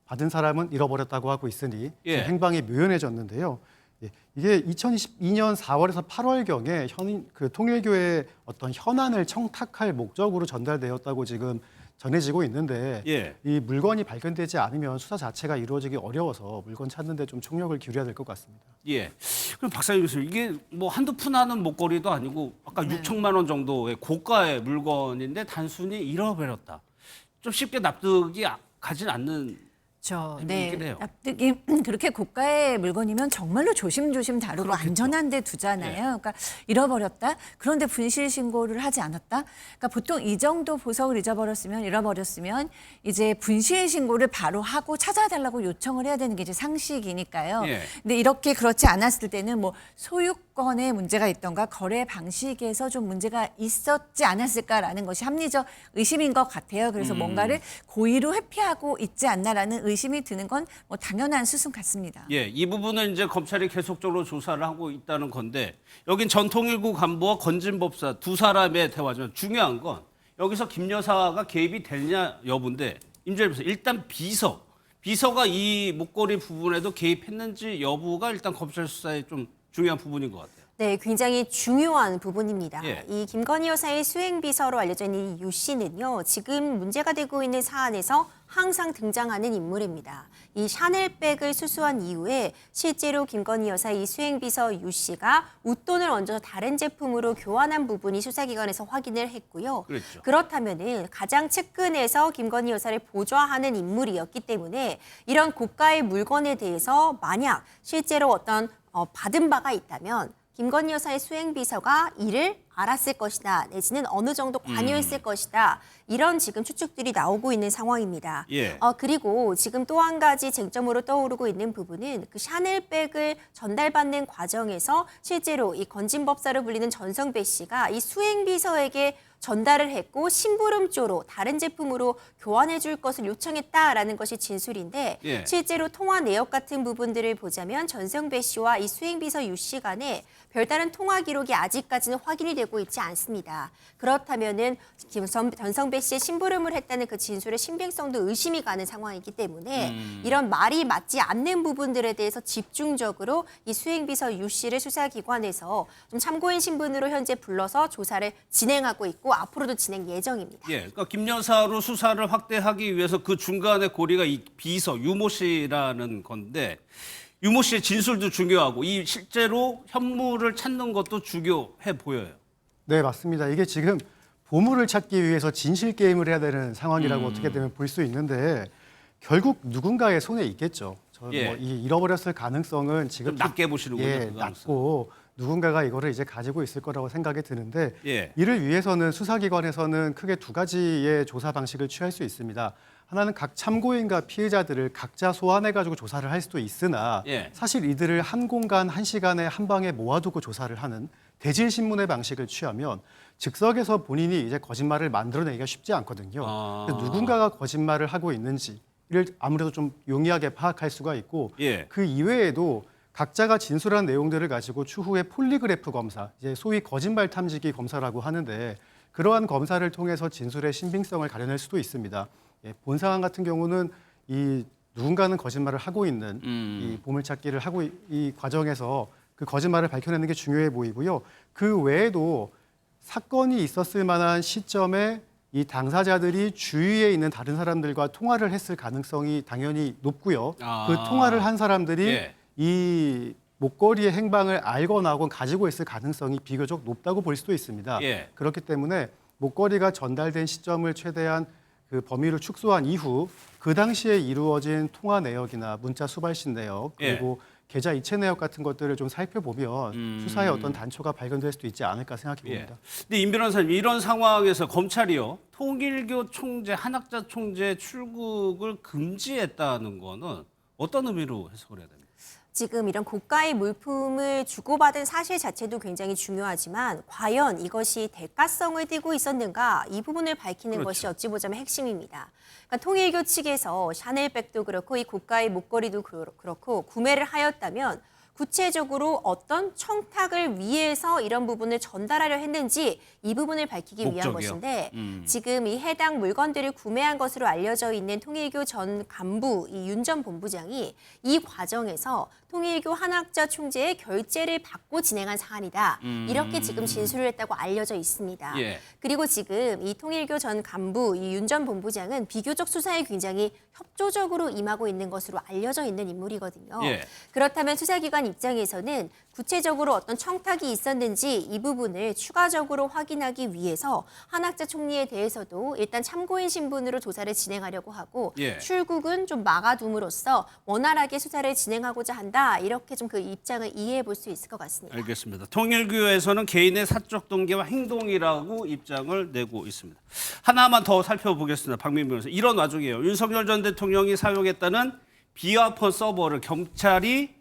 받은 사람은 잃어버렸다고 하고 있으니
예.
행방이 묘연해졌는데요. 예, 이게 2022년 4월에서 8월경에 그 통일교의 어떤 현안을 청탁할 목적으로 전달되었다고 지금 전해지고 있는데
예.
이 물건이 발견되지 않으면 수사 자체가 이루어지기 어려워서 물건 찾는 데 좀 총력을 기울여야 될 것 같습니다.
예. 그럼 박사님 교수님, 이게 뭐 한두 푼 하는 목걸이도 아니고 아까 6천만 원 정도의 고가의 물건인데 단순히 잃어버렸다. 좀 쉽게 납득이 가진 않는
네,
해요.
납득이 그렇게 고가의 물건이면 정말로 조심조심 다루고 안전한 데 두잖아요. 그러니까 잃어버렸다. 그런데 분실 신고를 하지 않았다. 그러니까 보통 이 정도 보석을 잃어버렸으면 이제 분실 신고를 바로 하고 찾아달라고 요청을 해야 되는 게 이제 상식이니까요. 근데 이렇게 그렇지 않았을 때는 뭐 소유권에 문제가 있던가 거래 방식에서 좀 문제가 있었지 않았을까라는 것이 합리적 의심인 것 같아요. 그래서 뭔가를 고의로 회피하고 있지 않나라는 의심이 드는 건 뭐 당연한 수순 같습니다.
예, 이 부분은 이제 검찰이 계속적으로 조사를 하고 있다는 건데 여긴 전통일구 간부와 건진 법사 두 사람의 대화죠. 중요한 건 여기서 김 여사가 개입이 되냐 여부인데 임재일 변호사 일단 비서가 이 목걸이 부분에도 개입했는지 여부가 일단 검찰 수사에 좀 중요한 부분인 것 같아요.
네, 굉장히 중요한 부분입니다.
예.
이 김건희 여사의 수행비서로 알려져 있는 이 유 씨는요, 지금 문제가 되고 있는 사안에서 항상 등장하는 인물입니다. 이 샤넬백을 수수한 이후에 실제로 김건희 여사 이 수행비서 유 씨가 웃돈을 얹어서 다른 제품으로 교환한 부분이 수사기관에서 확인을 했고요.
그렇죠.
그렇다면은 가장 측근에서 김건희 여사를 보좌하는 인물이었기 때문에 이런 고가의 물건에 대해서 만약 실제로 어떤 받은 바가 있다면 김건희 여사의 수행비서가 이를 알았을 것이다. 내지는 어느 정도 관여했을 것이다. 이런 지금 추측들이 나오고 있는 상황입니다.
예.
그리고 지금 또 한 가지 쟁점으로 떠오르고 있는 부분은 그 샤넬백을 전달받는 과정에서 실제로 이 건진법사로 불리는 전성배 씨가 이 수행비서에게 전달을 했고 심부름조로 다른 제품으로 교환해 줄 것을 요청했다라는 것이 진술인데
예.
실제로 통화 내역 같은 부분들을 보자면 전성배 씨와 이 수행비서 유 씨 간에 별다른 통화 기록이 아직까지는 확인이 되고 있지 않습니다. 그렇다면은 전성배 씨의 심부름을 했다는 그 진술의 신빙성도 의심이 가는 상황이기 때문에 이런 말이 맞지 않는 부분들에 대해서 집중적으로 이 수행비서 유 씨를 수사기관에서 좀 참고인 신분으로 현재 불러서 조사를 진행하고 있고 앞으로도 진행 예정입니다.
예, 그러니까 김 여사로 수사를 확대하기 위해서 그 중간에 고리가 이 비서 유모 씨라는 건데 유모 씨의 진술도 중요하고 이 실제로 현물을 찾는 것도 중요해 보여요.
네, 맞습니다. 이게 지금 보물을 찾기 위해서 진실 게임을 해야 되는 상황이라고 어떻게 되면 볼 수 있는데 결국 누군가의 손에 있겠죠.
예.
뭐 잃어버렸을 가능성은 지금
좀 낮게 보시는군요.
예,
그 가능성.
낮고 누군가가 이거를 이제 가지고 있을 거라고 생각이 드는데
예.
이를 위해서는 수사기관에서는 크게 두 가지의 조사 방식을 취할 수 있습니다. 하나는 각 참고인과 피해자들을 각자 소환해가지고 조사를 할 수도 있으나
예.
사실 이들을 한 공간, 한 시간에 한 방에 모아두고 조사를 하는 대질신문의 방식을 취하면 즉석에서 본인이 이제 거짓말을 만들어내기가 쉽지 않거든요. 그래서 누군가가 거짓말을 하고 있는지를 아무래도 좀 용이하게 파악할 수가 있고
예.
그 이외에도 각자가 진술한 내용들을 가지고 추후에 폴리그래프 검사, 이제 소위 거짓말 탐지기 검사라고 하는데 그러한 검사를 통해서 진술의 신빙성을 가려낼 수도 있습니다. 예, 본 상황 같은 경우는 이 누군가는 거짓말을 하고 있는 이 보물찾기를 하고 이 과정에서 그 거짓말을 밝혀내는 게 중요해 보이고요. 그 외에도 사건이 있었을 만한 시점에 이 당사자들이 주위에 있는 다른 사람들과 통화를 했을 가능성이 당연히 높고요. 그 통화를 한 사람들이
예.
이 목걸이의 행방을 알거나 혹은 가지고 있을 가능성이 비교적 높다고 볼 수도 있습니다.
예.
그렇기 때문에 목걸이가 전달된 시점을 최대한 그 범위를 축소한 이후 그 당시에 이루어진 통화 내역이나 문자 수발신 내역 그리고 계좌 이체 내역 같은 것들을 좀 살펴보면 수사에 어떤 단초가 발견될 수도 있지 않을까 생각해 봅니다.
근데 임 변호사님, 이런 상황에서 검찰이요, 통일교 총재, 한학자 총재 출국을 금지했다는 거는 어떤 의미로 해석을 해야 됩니까?
지금 이런 고가의 물품을 주고받은 사실 자체도 굉장히 중요하지만 과연 이것이 대가성을 띠고 있었는가, 이 부분을 밝히는 것이 어찌 보자면 핵심입니다. 그러니까 통일교 측에서 샤넬백도 그렇고 이 고가의 목걸이도 그렇고 구매를 하였다면 구체적으로 어떤 청탁을 위해서 이런 부분을 전달하려 했는지 이 부분을 밝히기 위한 것인데 지금 이 해당 물건들을 구매한 것으로 알려져 있는 통일교 전 간부 이 윤 전 본부장이 이 과정에서 통일교 한학자 총재의 결재를 받고 진행한 사안이다. 이렇게 지금 진술을 했다고 알려져 있습니다. 그리고 지금 이 통일교 전 간부 이 윤 전 본부장은 비교적 수사에 굉장히 협조적으로 임하고 있는 것으로 알려져 있는 인물이거든요. 그렇다면 수사기관 입장에서는 구체적으로 어떤 청탁이 있었는지 이 부분을 추가적으로 확인하기 위해서 한학자 총리에 대해서도 일단 참고인 신분으로 조사를 진행하려고 하고 출국은 좀 막아둠으로써 원활하게 수사를 진행하고자 한다. 이렇게 좀 그 입장을 이해해 볼 수 있을 것 같습니다.
알겠습니다. 통일교에서는 개인의 사적 동기와 행동이라고 입장을 내고 있습니다. 하나만 더 살펴보겠습니다. 박민미 변호사. 이런 와중이에요. 윤석열 전 대통령이 사용했다는 비화폰 서버를 경찰이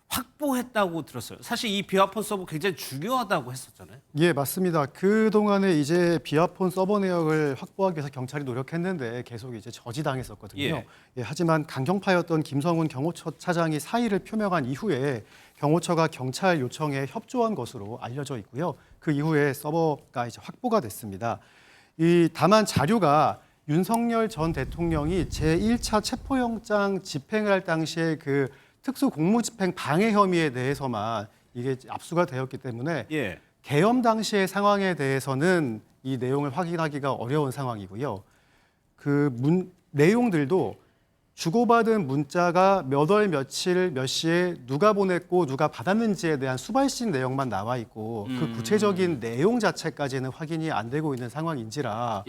확보했다고 들었어요. 사실 이 비화폰 서버 굉장히 중요하다고 했었잖아요.
예, 맞습니다. 그동안에 이제 비화폰 서버 내역을 확보하기 위해서 경찰이 노력했는데 계속 이제 저지당했었거든요. 하지만 강경파였던 김성훈 경호처 차장이 사의를 표명한 이후에 경호처가 경찰 요청에 협조한 것으로 알려져 있고요. 그 이후에 서버가 이제 확보가 됐습니다. 다만 자료가 윤석열 전 대통령이 제1차 체포영장 집행을 할 당시에 그 특수 공무집행 방해 혐의에 대해서만 이게 압수가 되었기 때문에 계엄 당시의 상황에 대해서는 이 내용을 확인하기가 어려운 상황이고요. 그 내용들도 주고받은 문자가 몇 월 며칠 몇 시에 누가 보냈고 누가 받았는지에 대한 수발신 내용만 나와 있고 그 구체적인 내용 자체까지는 확인이 안 되고 있는 상황인지라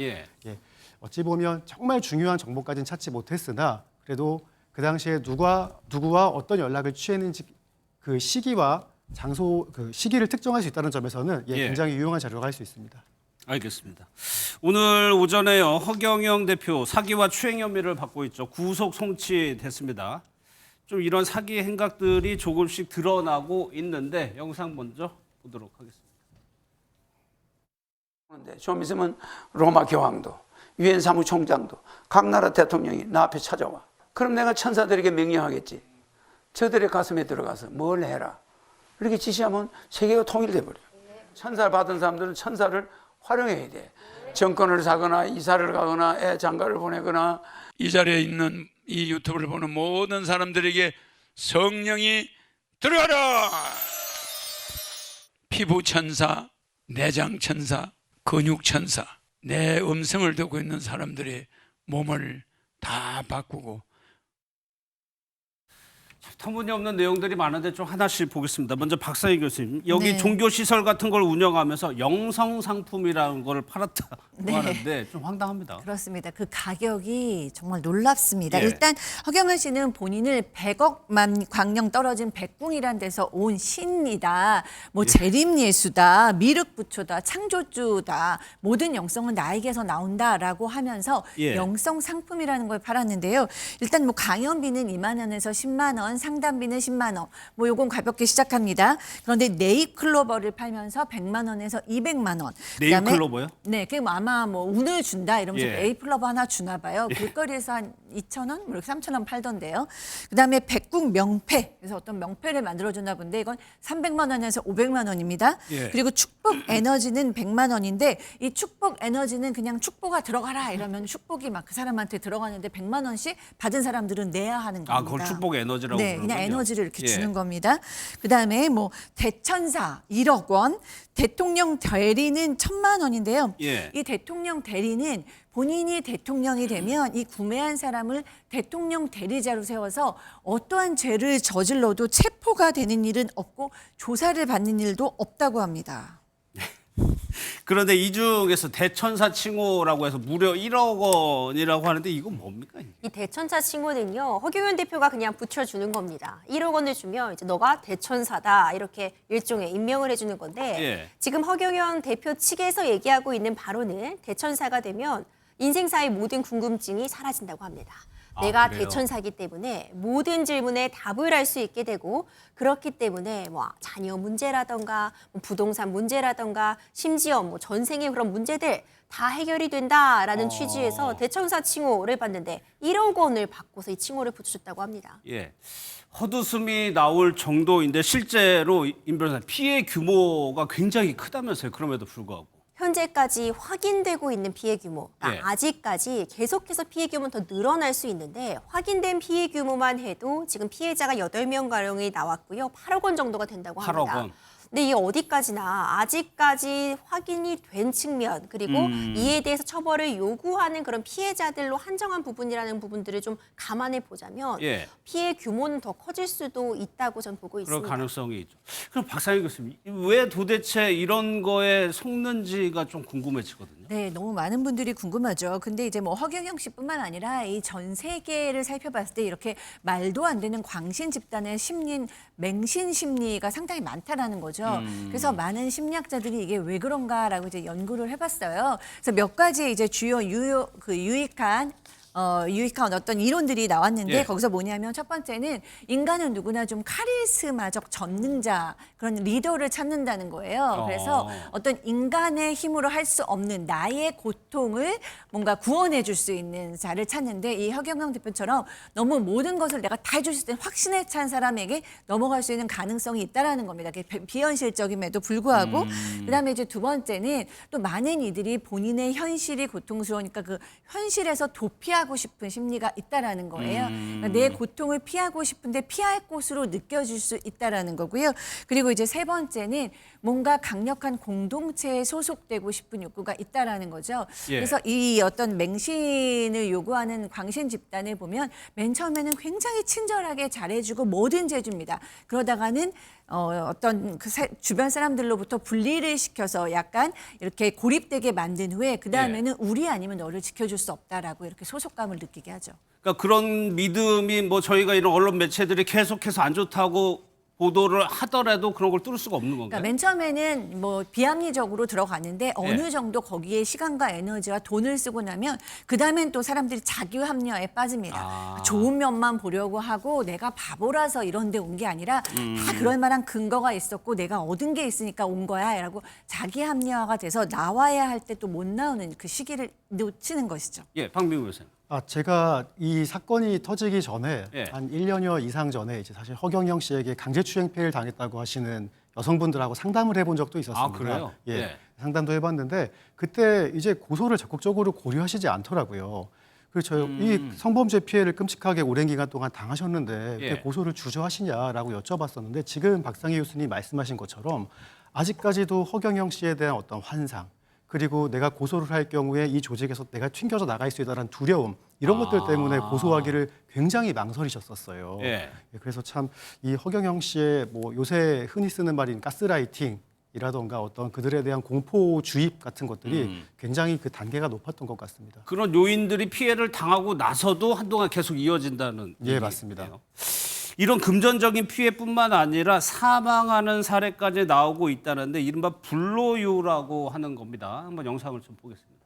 어찌 보면 정말 중요한 정보까지는 찾지 못했으나 그래도 그 당시에 누구와 어떤 연락을 취했는지 그 시기와 장소, 그 시기를 특정할 수 있다는 점에서는 굉장히 유용한 자료가 할 수 있습니다.
알겠습니다. 오늘 오전에요, 허경영 대표 사기와 추행 혐의를 받고 있죠. 구속 송치됐습니다. 좀 이런 사기 행각들이 조금씩 드러나고 있는데 영상 먼저 보도록 하겠습니다.
좀 있으면 로마 교황도 유엔 사무총장도 각 나라 대통령이 나 앞에 찾아와. 그럼 내가 천사들에게 명령하겠지. 저들의 가슴에 들어가서 뭘 해라. 이렇게 지시하면 세계가 통일돼 버려. 천사를 받은 사람들은 천사를 활용해야 돼. 정권을 사거나 이사를 가거나 애 장가를 보내거나 이 자리에 있는 이 유튜브를 보는 모든 사람들에게 성령이 들어가라. 피부 천사, 내장 천사, 근육 천사, 내 음성을 듣고 있는 사람들의 몸을 다 바꾸고.
터무니없는 내용들이 많은데 좀 하나씩 보겠습니다. 먼저 박사희 교수님, 여기 종교시설 같은 걸 운영하면서 영성상품이라는 걸 팔았다고 하는데 좀 황당합니다.
그렇습니다. 그 가격이 정말 놀랍습니다. 일단 허경영 씨는 본인을 100억만 광령 떨어진 백궁이란 데서 온 신이다. 뭐 재림예수다. 미륵부처다. 창조주다. 모든 영성은 나에게서 나온다라고 하면서 영성상품이라는 걸 팔았는데요. 일단 뭐 강연비는 2만 원에서 10만 원, 상담비는 10만 원. 뭐 요건 가볍게 시작합니다. 그런데 네잎클로버를 팔면서 100만 원에서 200만 원.
네잎클로버요?
네, 그게 아마 뭐 운을 준다 이러면서 네잎클로버 하나 주나 봐요. 길거리에서 한 2,000원, 뭐 이렇게 3,000원 팔던데요. 그다음에 백궁 명패. 그래서 어떤 명패를 만들어 줬나 본데 이건 300만 원에서 500만 원입니다. 그리고 축복 에너지는 100만 원인데 이 축복 에너지는 그냥 축복아 들어가라 이러면 축복이 막 그 사람한테 들어가는데 100만 원씩 받은 사람들은 내야 하는 겁니다.
아, 그걸 축복 에너지라고
네, 그냥
그러군요.
에너지를 이렇게 주는 겁니다. 그다음에 뭐 대천사 1억 원, 대통령 대리는 1,000만 원인데요. 이 대통령 대리는 본인이 대통령이 되면 이 구매한 사람을 대통령 대리자로 세워서 어떠한 죄를 저질러도 체포가 되는 일은 없고 조사를 받는 일도 없다고 합니다.
그런데 이 중에서 대천사 칭호라고 해서 무려 1억 원이라고 하는데 이건 뭡니까?
이 대천사 칭호는요, 허경영 대표가 그냥 붙여주는 겁니다. 1억 원을 주면 이제 너가 대천사다 이렇게 일종의 임명을 해주는 건데
예.
지금 허경영 대표 측에서 얘기하고 있는 바로는 대천사가 되면 인생사의 모든 궁금증이 사라진다고 합니다. 내가
그래요?
대천사기 때문에 모든 질문에 답을 할 수 있게 되고 그렇기 때문에 뭐 자녀 문제라던가 뭐 부동산 문제라던가 심지어 뭐 전생의 그런 문제들 다 해결이 된다라는 취지에서 대천사 칭호를 받는데 1억 원을 받고서 이 칭호를 붙여줬다고 합니다.
예. 헛웃음이 나올 정도인데 실제로 임 변호사 피해 규모가 굉장히 크다면서요. 그럼에도 불구하고.
현재까지 확인되고 있는 피해 규모, 그러니까
예.
아직까지 계속해서 피해 규모는 더 늘어날 수 있는데 확인된 피해 규모만 해도 지금 피해자가 8명가량이 나왔고요. 8억 원 정도가 된다고 합니다.
8억 원.
근데 이게 어디까지나 아직까지 확인이 된 측면 그리고 이에 대해서 처벌을 요구하는 그런 피해자들로 한정한 부분이라는 부분들을 좀 감안해 보자면
예.
피해 규모는 더 커질 수도 있다고 저는 보고
그런
있습니다.
가능성이 있죠. 그럼 박상희 교수님, 왜 도대체 이런 거에 속는지가 좀 궁금해지거든요.
네, 너무 많은 분들이 궁금하죠. 근데 이제 뭐 허경영 씨뿐만 아니라 이 전 세계를 살펴봤을 때 이렇게 말도 안 되는 광신 집단의 심리인 맹신 심리가 상당히 많다라는 거죠. 그래서 많은 심리학자들이 이게 왜 그런가라고 이제 연구를 해봤어요. 그래서 몇 가지 이제 주요 유익한 어떤 이론들이 나왔는데
예.
거기서 뭐냐면 첫 번째는 인간은 누구나 좀 카리스마적 전능자 그런 리더를 찾는다는 거예요. 그래서 어떤 인간의 힘으로 할 수 없는 나의 고통을 뭔가 구원해 줄 수 있는 자를 찾는데 이 허경영 대표처럼 너무 모든 것을 내가 다 해줄 수 있는 확신에 찬 사람에게 넘어갈 수 있는 가능성이 있다라는 겁니다. 비현실적임에도 불구하고 그다음에 이제 두 번째는 또 많은 이들이 본인의 현실이 고통스러우니까 그 현실에서 도피하고 싶은 심리가 있다라는 거예요. 그러니까 내 고통을 피하고 싶은데 피할 곳으로 느껴질 수 있다라는 거고요. 그리고 이제 세 번째는 뭔가 강력한 공동체에 소속되고 싶은 욕구가 있다라는 거죠.
예.
그래서 이 어떤 맹신을 요구하는 광신 집단을 보면 맨 처음에는 굉장히 친절하게 잘해주고 뭐든지 해줍니다. 그러다가는 어떤 그 주변 사람들로부터 분리를 시켜서 약간 이렇게 고립되게 만든 후에 그 다음에는 우리 아니면 너를 지켜줄 수 없다라고 이렇게 소속감을 느끼게 하죠.
그러니까 그런 믿음이 뭐 저희가 이런 언론 매체들이 계속해서 안 좋다고 보도를 하더라도 그런 걸 뚫을 수가 없는 건가요?
그러니까 맨 처음에는 뭐 비합리적으로 들어가는데 어느 정도 거기에 시간과 에너지와 돈을 쓰고 나면 그 다음엔 또 사람들이 자기 합리화에 빠집니다. 좋은 면만 보려고 하고 내가 바보라서 이런 데 온 게 아니라 다 그럴 만한 근거가 있었고 내가 얻은 게 있으니까 온 거야 라고 자기 합리화가 돼서 나와야 할 때 또 못 나오는 그 시기를 놓치는 것이죠.
예, 박민구 교수님.
제가 이 사건이 터지기 전에
예.
한 1년여 이상 전에 이제 사실 허경영 씨에게 강제추행 피해를 당했다고 하시는 여성분들하고 상담을 해본 적도 있었습니다.
아, 그래요?
예,
예.
상담도 해봤는데 그때 이제 고소를 적극적으로 고려하시지 않더라고요. 그래서 이 성범죄 피해를 끔찍하게 오랜 기간 동안 당하셨는데 왜
예.
고소를 주저하시냐라고 여쭤봤었는데 지금 박상희 교수님이 말씀하신 것처럼 아직까지도 허경영 씨에 대한 어떤 환상 그리고 내가 고소를 할 경우에 이 조직에서 내가 튕겨져 나갈 수 있다는 두려움 이런 것들 때문에 고소하기를 굉장히 망설이셨었어요.
예.
그래서 참 이 허경영 씨의 뭐 요새 흔히 쓰는 말인 가스라이팅이라던가 어떤 그들에 대한 공포 주입 같은 것들이 굉장히 그 단계가 높았던 것 같습니다.
그런 요인들이 피해를 당하고 나서도 한동안 계속 이어진다는
예, 맞습니다.
얘기네요. 이런 금전적인 피해뿐만 아니라 사망하는 사례까지 나오고 있다는데 이른바 불로유라고 하는 겁니다. 한번 영상을 좀 보겠습니다.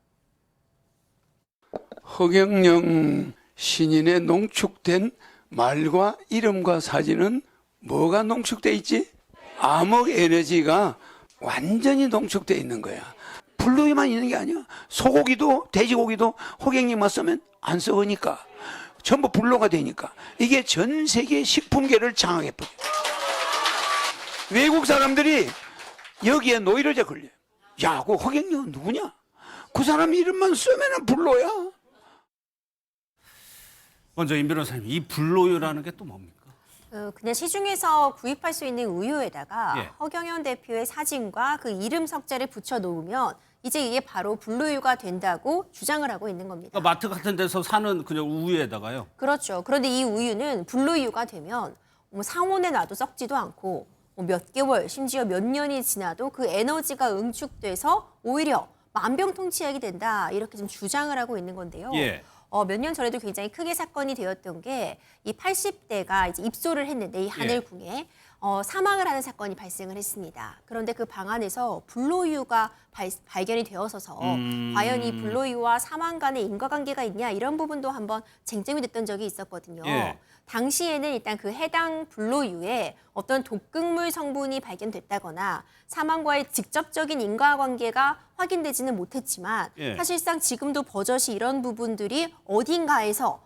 허경영 신인의 농축된 말과 이름과 사진은 뭐가 농축돼 있지? 암흑 에너지가 완전히 농축돼 있는 거야. 불로유만 있는 게 아니야. 소고기도 돼지고기도 허경영만 쓰면 안 썩으니까. 전부 불로가 되니까 이게 전 세계 식품계를 장악해버려. 외국 사람들이 여기에 노이로제 걸려요. 야, 그 허경영은 누구냐? 그 사람 이름만 쓰면 불로야.
먼저 임 변호사님, 이 불로유라는 게 또 뭡니까?
그냥 시중에서 구입할 수 있는 우유에다가
예.
허경영 대표의 사진과 그 이름 석자를 붙여 놓으면 이제 이게 바로 분로유가 된다고 주장을 하고 있는 겁니다.
그러니까 마트 같은 데서 사는 그냥 우유에다가요.
그렇죠. 그런데 이 우유는 분로유가 되면 뭐 상온에 놔도 썩지도 않고 뭐 몇 개월, 심지어 몇 년이 지나도 그 에너지가 응축돼서 오히려 만병통치약이 된다. 이렇게 좀 주장을 하고 있는 건데요.
예.
몇 년 전에도 굉장히 크게 사건이 되었던 게 이 80대가 이제 입소를 했는데 이 하늘궁에 사망을 하는 사건이 발생을 했습니다. 그런데 그 방 안에서 불로유가 발견이 되어서서 과연 이 불로유와 사망 간의 인과관계가 있냐 이런 부분도 한번 쟁점이 됐던 적이 있었거든요.
예.
당시에는 일단 그 해당 불로유에 어떤 독극물 성분이 발견됐다거나 사망과의 직접적인 인과관계가 확인되지는 못했지만
예.
사실상 지금도 버젓이 이런 부분들이 어딘가에서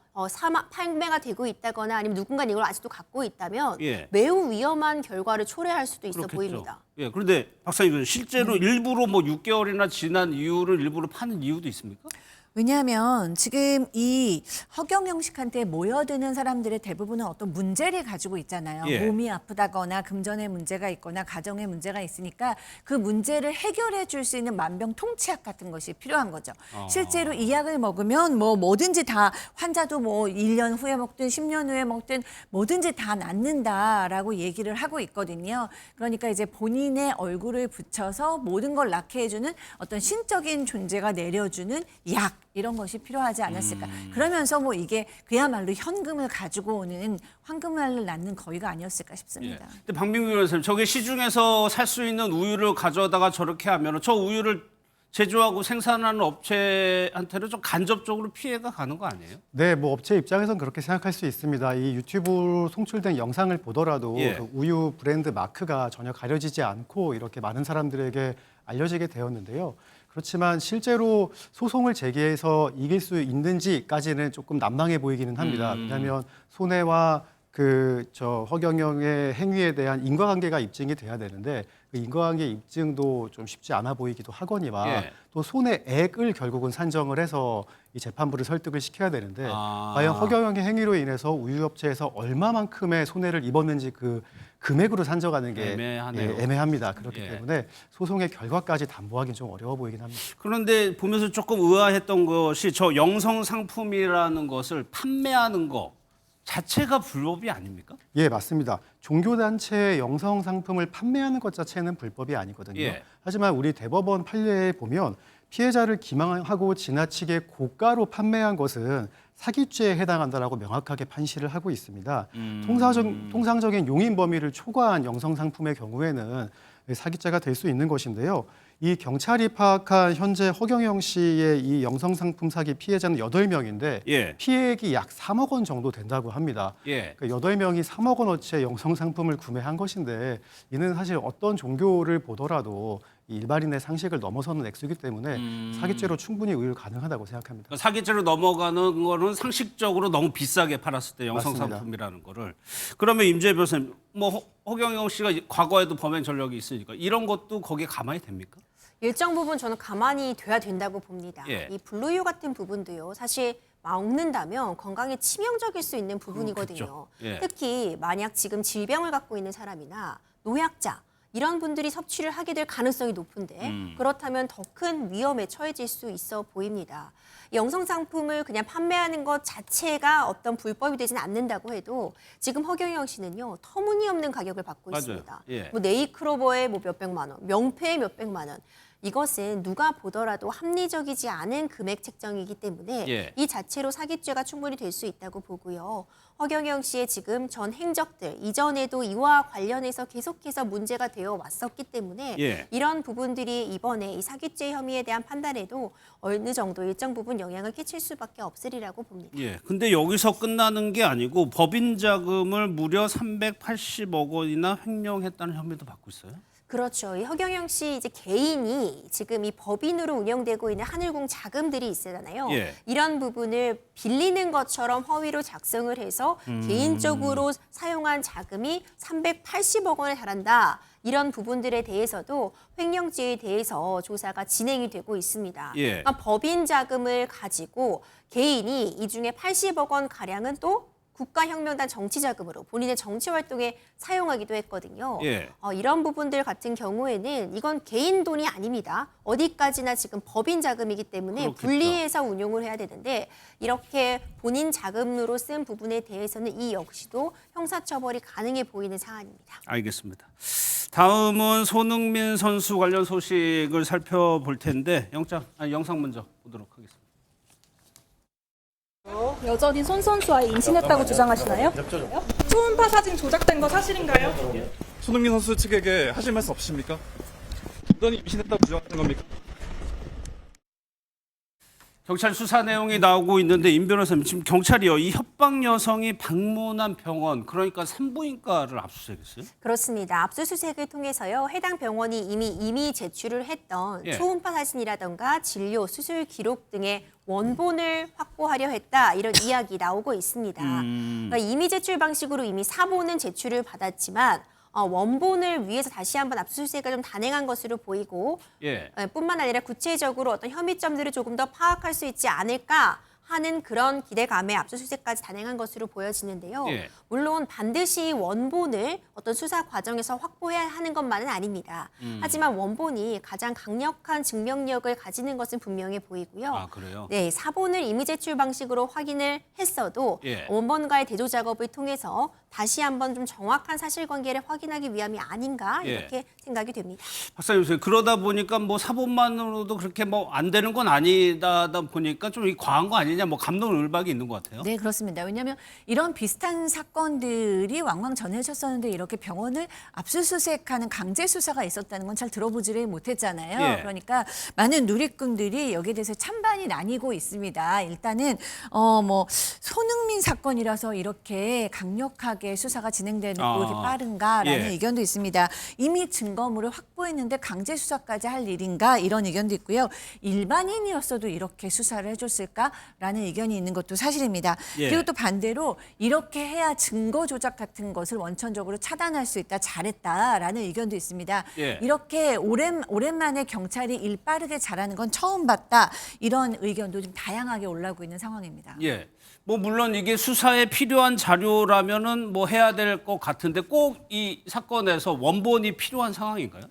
판매가 되고 있다거나 아니면 누군가 이걸 아직도 갖고 있다면
예.
매우 위험한 결과를 초래할 수도 있어
그렇겠죠.
보입니다.
예, 그런데 박사님 실제로 일부러 뭐 6개월이나 지난 이유를 일부러 파는 이유도 있습니까?
왜냐하면 지금 이 허경영 씨한테 모여드는 사람들의 대부분은 어떤 문제를 가지고 있잖아요.
예.
몸이 아프다거나 금전에 문제가 있거나 가정에 문제가 있으니까 그 문제를 해결해 줄 수 있는 만병통치약 같은 것이 필요한 거죠. 실제로 이 약을 먹으면 뭐든지 다 환자도 뭐 1년 후에 먹든 10년 후에 먹든 뭐든지 다 낫는다라고 얘기를 하고 있거든요. 그러니까 이제 본인의 얼굴을 붙여서 모든 걸 낫게 해주는 어떤 신적인 존재가 내려주는 약 이런 것이 필요하지 않았을까. 그러면서 뭐 이게 그야말로 현금을 가지고 오는 황금알을 낳는 거위가 아니었을까 싶습니다.
예. 근데 박민규 변호사님, 저게 시중에서 살 수 있는 우유를 가져다가 저렇게 하면 저 우유를 제조하고 생산하는 업체한테는 좀 간접적으로 피해가 가는 거 아니에요?
네, 뭐 업체 입장에서는 그렇게 생각할 수 있습니다. 이 유튜브로 송출된 영상을 보더라도
예.
그 우유 브랜드 마크가 전혀 가려지지 않고 이렇게 많은 사람들에게 알려지게 되었는데요. 그렇지만 실제로 소송을 제기해서 이길 수 있는지까지는 조금 난망해 보이기는 합니다. 왜냐하면 손해와 허경영의 행위에 대한 인과관계가 입증이 돼야 되는데 그 인과관계 입증도 좀 쉽지 않아 보이기도 하거니와
예.
또 손해액을 결국은 산정을 해서 이 재판부를 설득을 시켜야 되는데 과연 허경영의 행위로 인해서 우유업체에서 얼마만큼의 손해를 입었는지 그 금액으로 산정하는 게
애매하네요.
애매합니다. 그렇기
예.
때문에 소송의 결과까지 담보하기는 좀 어려워 보이긴 합니다.
그런데 보면서 조금 의아했던 것이 저 영성 상품이라는 것을 판매하는 거 자체가 불법이 아닙니까?
예, 맞습니다. 종교단체의 영성 상품을 판매하는 것 자체는 불법이 아니거든요.
예.
하지만 우리 대법원 판례에 보면 피해자를 기망하고 지나치게 고가로 판매한 것은 사기죄에 해당한다라고 명확하게 판시를 하고 있습니다. 통상적인 용인 범위를 초과한 영성 상품의 경우에는 사기죄가 될 수 있는 것인데요. 이 경찰이 파악한 현재 허경영 씨의 이 영성 상품 사기 피해자는 8명인데
예.
피해액이 약 3억 원 정도 된다고 합니다.
예.
그러니까 8명이 3억 원어치의 영성 상품을 구매한 것인데 이는 사실 어떤 종교를 보더라도 이 일반인의 상식을 넘어서는 액수이기 때문에 사기죄로 충분히 의율 가능하다고 생각합니다.
그러니까 사기죄로 넘어가는 거는 상식적으로 너무 비싸게 팔았을 때 영성
맞습니다.
상품이라는 거를. 그러면 임재 변호사님, 뭐 허경영 씨가 과거에도 범행 전력이 있으니까 이런 것도 거기에 가만히 됩니까?
일정 부분 저는 가만히 돼야 된다고 봅니다.
예.
이 분로유 같은 부분도요. 사실 먹는다면 건강에 치명적일 수 있는 부분이거든요.
예.
특히 만약 지금 질병을 갖고 있는 사람이나 노약자 이런 분들이 섭취를 하게 될 가능성이 높은데 그렇다면 더 큰 위험에 처해질 수 있어 보입니다. 영성 상품을 그냥 판매하는 것 자체가 어떤 불법이 되지는 않는다고 해도 지금 허경영 씨는요 터무니없는 가격을 받고
맞아요.
있습니다.
예.
뭐 네이클로버에 뭐 몇백만 원, 명패에 몇백만 원. 이것은 누가 보더라도 합리적이지 않은 금액 책정이기 때문에
예.
이 자체로 사기죄가 충분히 될 수 있다고 보고요. 허경영 씨의 지금 전 행적들 이전에도 이와 관련해서 계속해서 문제가 되어 왔었기 때문에
예.
이런 부분들이 이번에 이 사기죄 혐의에 대한 판단에도 어느 정도 일정 부분 영향을 끼칠 수밖에 없으리라고 봅니다.
예. 근데 여기서 끝나는 게 아니고 법인 자금을 무려 380억 원이나 횡령했다는 혐의도 받고 있어요.
그렇죠. 이 허경영 씨 이제 개인이 지금 이 법인으로 운영되고 있는 하늘궁 자금들이 있잖아요.
예.
이런 부분을 빌리는 것처럼 허위로 작성을 해서 개인적으로 사용한 자금이 380억 원에 달한다. 이런 부분들에 대해서도 횡령죄에 대해서 조사가 진행이 되고 있습니다.
예.
그러니까 법인 자금을 가지고 개인이 이 중에 80억 원 가량은 또 국가혁명단 정치자금으로 본인의 정치 활동에 사용하기도 했거든요.
예.
이런 부분들 같은 경우에는 이건 개인 돈이 아닙니다. 어디까지나 지금 법인 자금이기 때문에
그렇겠죠.
분리해서 운용을 해야 되는데 이렇게 본인 자금으로 쓴 부분에 대해서는 이 역시도 형사처벌이 가능해 보이는 사안입니다.
알겠습니다. 다음은 손흥민 선수 관련 소식을 살펴볼 텐데 영상 먼저 보도록 하겠습니다.
여전히 손 선수와 임신했다고 주장하시나요? 초음파 사진 조작된 거 사실인가요?
손흥민 선수 측에게 하실 말씀 없으십니까? 여전히 임신했다고 주장하는 겁니까?
경찰 수사 내용이 나오고 있는데 임 변호사님 지금 경찰이요 이 협박 여성이 방문한 병원 그러니까 산부인과를 압수수색했어요?
그렇습니다. 압수수색을 통해서요 해당 병원이 이미 제출을 했던
예.
초음파 사진이라던가 진료, 수술 기록 등의 원본을 확보하려 했다 이런 이야기 나오고 있습니다. 그러니까 이미 제출 방식으로 이미 사본은 제출을 받았지만 원본을 위해서 다시 한번 압수수색을 좀 단행한 것으로 보이고
예.
뿐만 아니라 구체적으로 어떤 혐의점들을 조금 더 파악할 수 있지 않을까 하는 그런 기대감에 압수수색까지 단행한 것으로 보여지는데요.
예.
물론 반드시 원본을 어떤 수사 과정에서 확보해야 하는 것만은 아닙니다. 하지만 원본이 가장 강력한 증명력을 가지는 것은 분명해 보이고요.
아 그래요?
네, 사본을 이미 제출 방식으로 확인을 했어도
예.
원본과의 대조 작업을 통해서 다시 한번 좀 정확한 사실관계를 확인하기 위함이 아닌가
예.
이렇게 생각이 됩니다.
박사님 그러다 보니까 뭐 사본만으로도 그렇게 뭐 안 되는 건 아니다 보니까 좀 과한 거 아니냐 뭐 감론을박이 있는 것 같아요.
네, 그렇습니다. 왜냐하면 이런 비슷한 사건들이 왕왕 전해졌었는데 이렇게 병원을 압수수색하는 강제 수사가 있었다는 건 잘 들어보지를 못했잖아요.
예.
그러니까 많은 누리꾼들이 여기에 대해서 찬반이 나뉘고 있습니다. 일단은 뭐 손흥민 사건이라서 이렇게 강력하게 수사가 진행되고 이렇게 빠른가라는
예.
의견도 있습니다. 이미 증거물을 확보했는데 강제 수사까지 할 일인가 이런 의견도 있고요. 일반인이었어도 이렇게 수사를 해줬을까라는 의견이 있는 것도 사실입니다.
예.
그리고 또 반대로 이렇게 해야 증거 조작 같은 것을 원천적으로 차단할 수 있다, 잘했다라는 의견도 있습니다.
예.
이렇게 오랜만에 경찰이 일 빠르게 잘하는 건 처음 봤다 이런 의견도 좀 다양하게 올라오고 있는 상황입니다.
예. 뭐 물론 이게 수사에 필요한 자료라면은 뭐 해야 될 것 같은데 꼭 이 사건에서 원본이 필요한 상황인가요?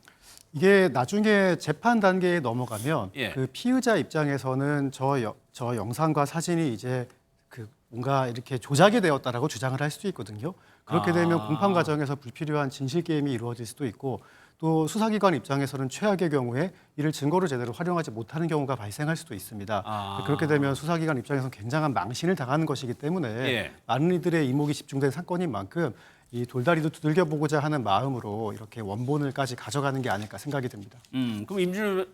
이게 나중에 재판 단계에 넘어가면
예.
그 피의자 입장에서는 저 영상과 사진이 이제 그 뭔가 이렇게 조작이 되었다라고 주장을 할 수도 있거든요. 그렇게 되면 공판 과정에서 불필요한 진실 게임이 이루어질 수도 있고 또 수사기관 입장에서는 최악의 경우에 이를 증거로 제대로 활용하지 못하는 경우가 발생할 수도 있습니다. 그렇게 되면 수사기관 입장에서는 굉장한 망신을 당하는 것이기 때문에
예.
많은 이들의 이목이 집중된 사건인 만큼 이 돌다리도 두들겨보고자 하는 마음으로 이렇게 원본을까지 가져가는 게 아닐까 생각이 듭니다.
그럼 임준호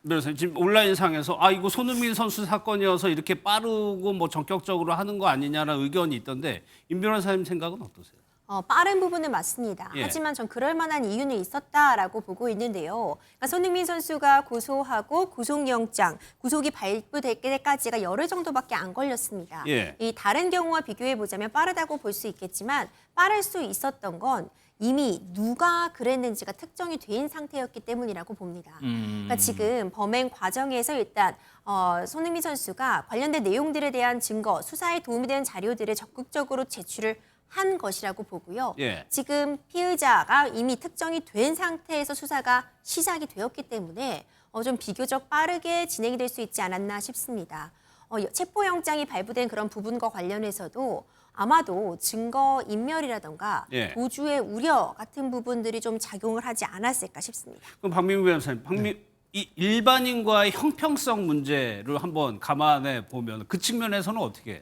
변호사님 지금 온라인상에서 이거 손흥민 선수 사건이어서 이렇게 빠르고 뭐 전격적으로 하는 거 아니냐라는 의견이 있던데 임 변호사님 생각은 어떠세요?
빠른 부분은 맞습니다.
예.
하지만 전 그럴 만한 이유는 있었다라고 보고 있는데요. 그러니까 손흥민 선수가 고소하고 구속영장, 구속이 발부될 때까지가 열흘 정도밖에 안 걸렸습니다.
예.
이 다른 경우와 비교해 보자면 빠르다고 볼 수 있겠지만 빠를 수 있었던 건 이미 누가 그랬는지가 특정이 된 상태였기 때문이라고 봅니다. 그러니까 지금 범행 과정에서 일단 손흥민 선수가 관련된 내용들에 대한 증거, 수사에 도움이 되는 자료들을 적극적으로 제출을 한 것이라고 보고요.
예.
지금 피의자가 이미 특정이 된 상태에서 수사가 시작이 되었기 때문에 좀 비교적 빠르게 진행이 될 수 있지 않았나 싶습니다. 체포영장이 발부된 그런 부분과 관련해서도 아마도 증거 인멸이라던가
예.
도주의 우려 같은 부분들이 좀 작용을 하지 않았을까 싶습니다.
그럼 박민구 변호사님, 이 일반인과의 형평성 문제를 한번 감안해 보면 그 측면에서는 어떻게?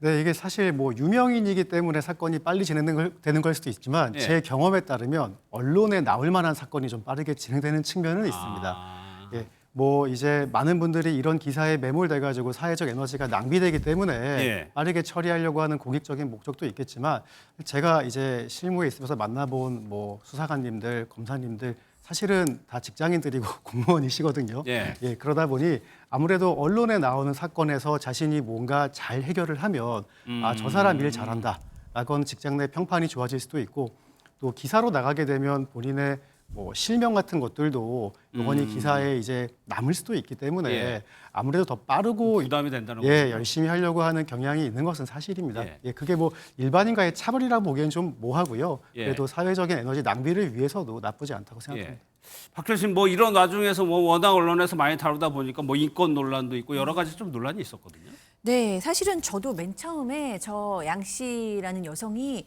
네, 이게 사실 뭐 유명인이기 때문에 사건이 빨리 진행되는 걸 수도 있지만
예.
제 경험에 따르면 언론에 나올 만한 사건이 좀 빠르게 진행되는 측면은 있습니다. 예, 뭐 이제 많은 분들이 이런 기사에 매몰돼가지고 사회적 에너지가 낭비되기 때문에
예.
빠르게 처리하려고 하는 공익적인 목적도 있겠지만 제가 이제 실무에 있으면서 만나본 뭐 수사관님들, 검사님들 사실은 다 직장인들이고 공무원이시거든요.
예.
예, 그러다 보니 아무래도 언론에 나오는 사건에서 자신이 뭔가 잘 해결을 하면 저 사람 일 잘한다. 라건 직장 내 평판이 좋아질 수도 있고 또 기사로 나가게 되면 본인의 뭐 실명 같은 것들도 요번이 기사에 이제 남을 수도 있기 때문에
예.
아무래도 더 빠르고
부담이 된다는
예,
거죠.
열심히 하려고 하는 경향이 있는 것은 사실입니다.
예.
예, 그게 뭐 일반인과의 차별이라고 보기엔 좀 모하고요.
예.
그래도 사회적인 에너지 낭비를 위해서도 나쁘지 않다고 생각합니다.
예. 박 교수님 뭐 이런 와중에서 뭐 워낙 언론에서 많이 다루다 보니까 뭐 인권 논란도 있고 여러 가지 좀 논란이 있었거든요.
네, 사실은 저도 맨 처음에 저 양 씨라는 여성이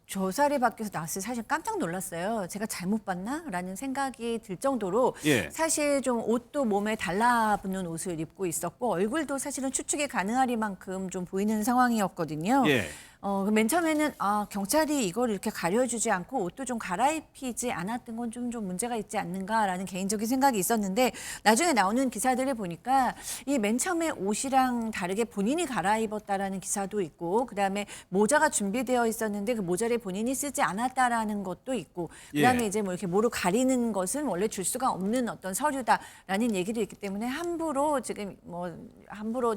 조사를 받기 위해서 나왔을 때 사실 깜짝 놀랐어요. 제가 잘못 봤나라는 생각이 들 정도로
예.
사실 좀 옷도 몸에 달라붙는 옷을 입고 있었고 얼굴도 사실은 추측이 가능하리만큼 좀 보이는 상황이었거든요.
예.
맨 처음에는 경찰이 이걸 이렇게 가려주지 않고 옷도 좀 갈아입히지 않았던 건 좀 문제가 있지 않는가라는 개인적인 생각이 있었는데 나중에 나오는 기사들을 보니까 이 맨 처음에 옷이랑 다르게 본인이 갈아입었다라는 기사도 있고 그다음에 모자가 준비되어 있었는데 그 모자를 본인이 쓰지 않았다라는 것도 있고 그다음에
예.
이제 뭐 이렇게 모로 가리는 것은 원래 줄 수가 없는 어떤 서류다라는 얘기도 있기 때문에 함부로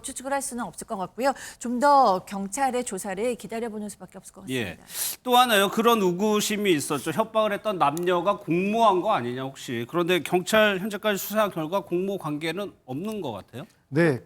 추측을 할 수는 없을 것 같고요. 좀 더 경찰의 조사를 기다려보는 수밖에 없을 것 같습니다.
예. 또 하나요. 그런 의구심이 있었죠. 협박을 했던 남녀가 공모한 거 아니냐 혹시. 그런데 경찰 현재까지 수사 결과 공모 관계는 없는 것 같아요.
네,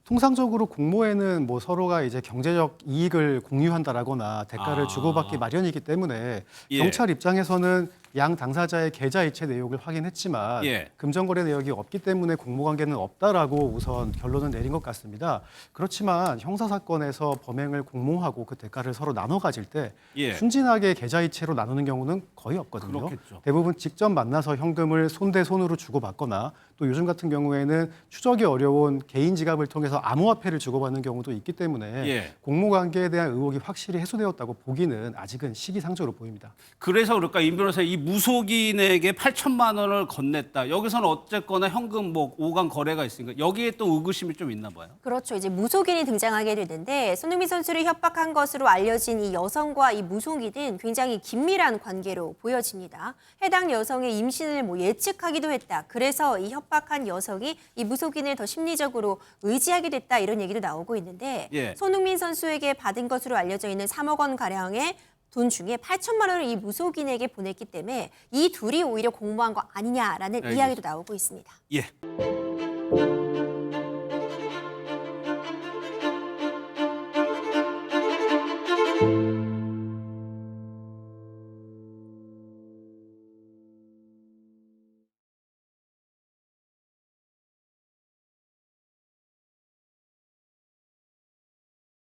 통상적으로 공모에는 뭐 서로가 이제 경제적 이익을 공유한다라거나 대가를 주고받기 마련이기 때문에
예.
경찰 입장에서는 양 당사자의 계좌이체 내역을 확인했지만
예.
금전거래 내역이 없기 때문에 공모관계는 없다라고 우선 결론을 내린 것 같습니다. 그렇지만 형사사건에서 범행을 공모하고 그 대가를 서로 나눠 가질 때
예.
순진하게 계좌이체로 나누는 경우는 거의 없거든요.
그렇겠죠.
대부분 직접 만나서 현금을 손 대 손으로 주고받거나 또 요즘 같은 경우에는 추적이 어려운 개인 지갑을 통해서 암호화폐를 주고받는 경우도 있기 때문에
예.
공모관계에 대한 의혹이 확실히 해소되었다고 보기는 아직은 시기상조로 보입니다.
그래서 그럴까 임 변호사 이 무속인에게 8천만 원을 건넸다. 여기서는 어쨌거나 현금 뭐 오간 거래가 있으니까 여기에 또 의구심이 좀 있나 봐요.
그렇죠. 이제 무속인이 등장하게 되는데 손흥민 선수를 협박한 것으로 알려진 이 여성과 이 무속인은 굉장히 긴밀한 관계로 보여집니다. 해당 여성의 임신을 뭐 예측하기도 했다. 그래서 이 협박한 여성이 이 무속인을 더 심리적으로 의지하게 됐다. 이런 얘기도 나오고 있는데
예.
손흥민 선수에게 받은 것으로 알려져 있는 3억 원 가량의 돈 중에 8천만 원을 이 무속인에게 보냈기 때문에 이 둘이 오히려 공모한 거 아니냐라는
알겠습니다.
이야기도 나오고 있습니다.
예.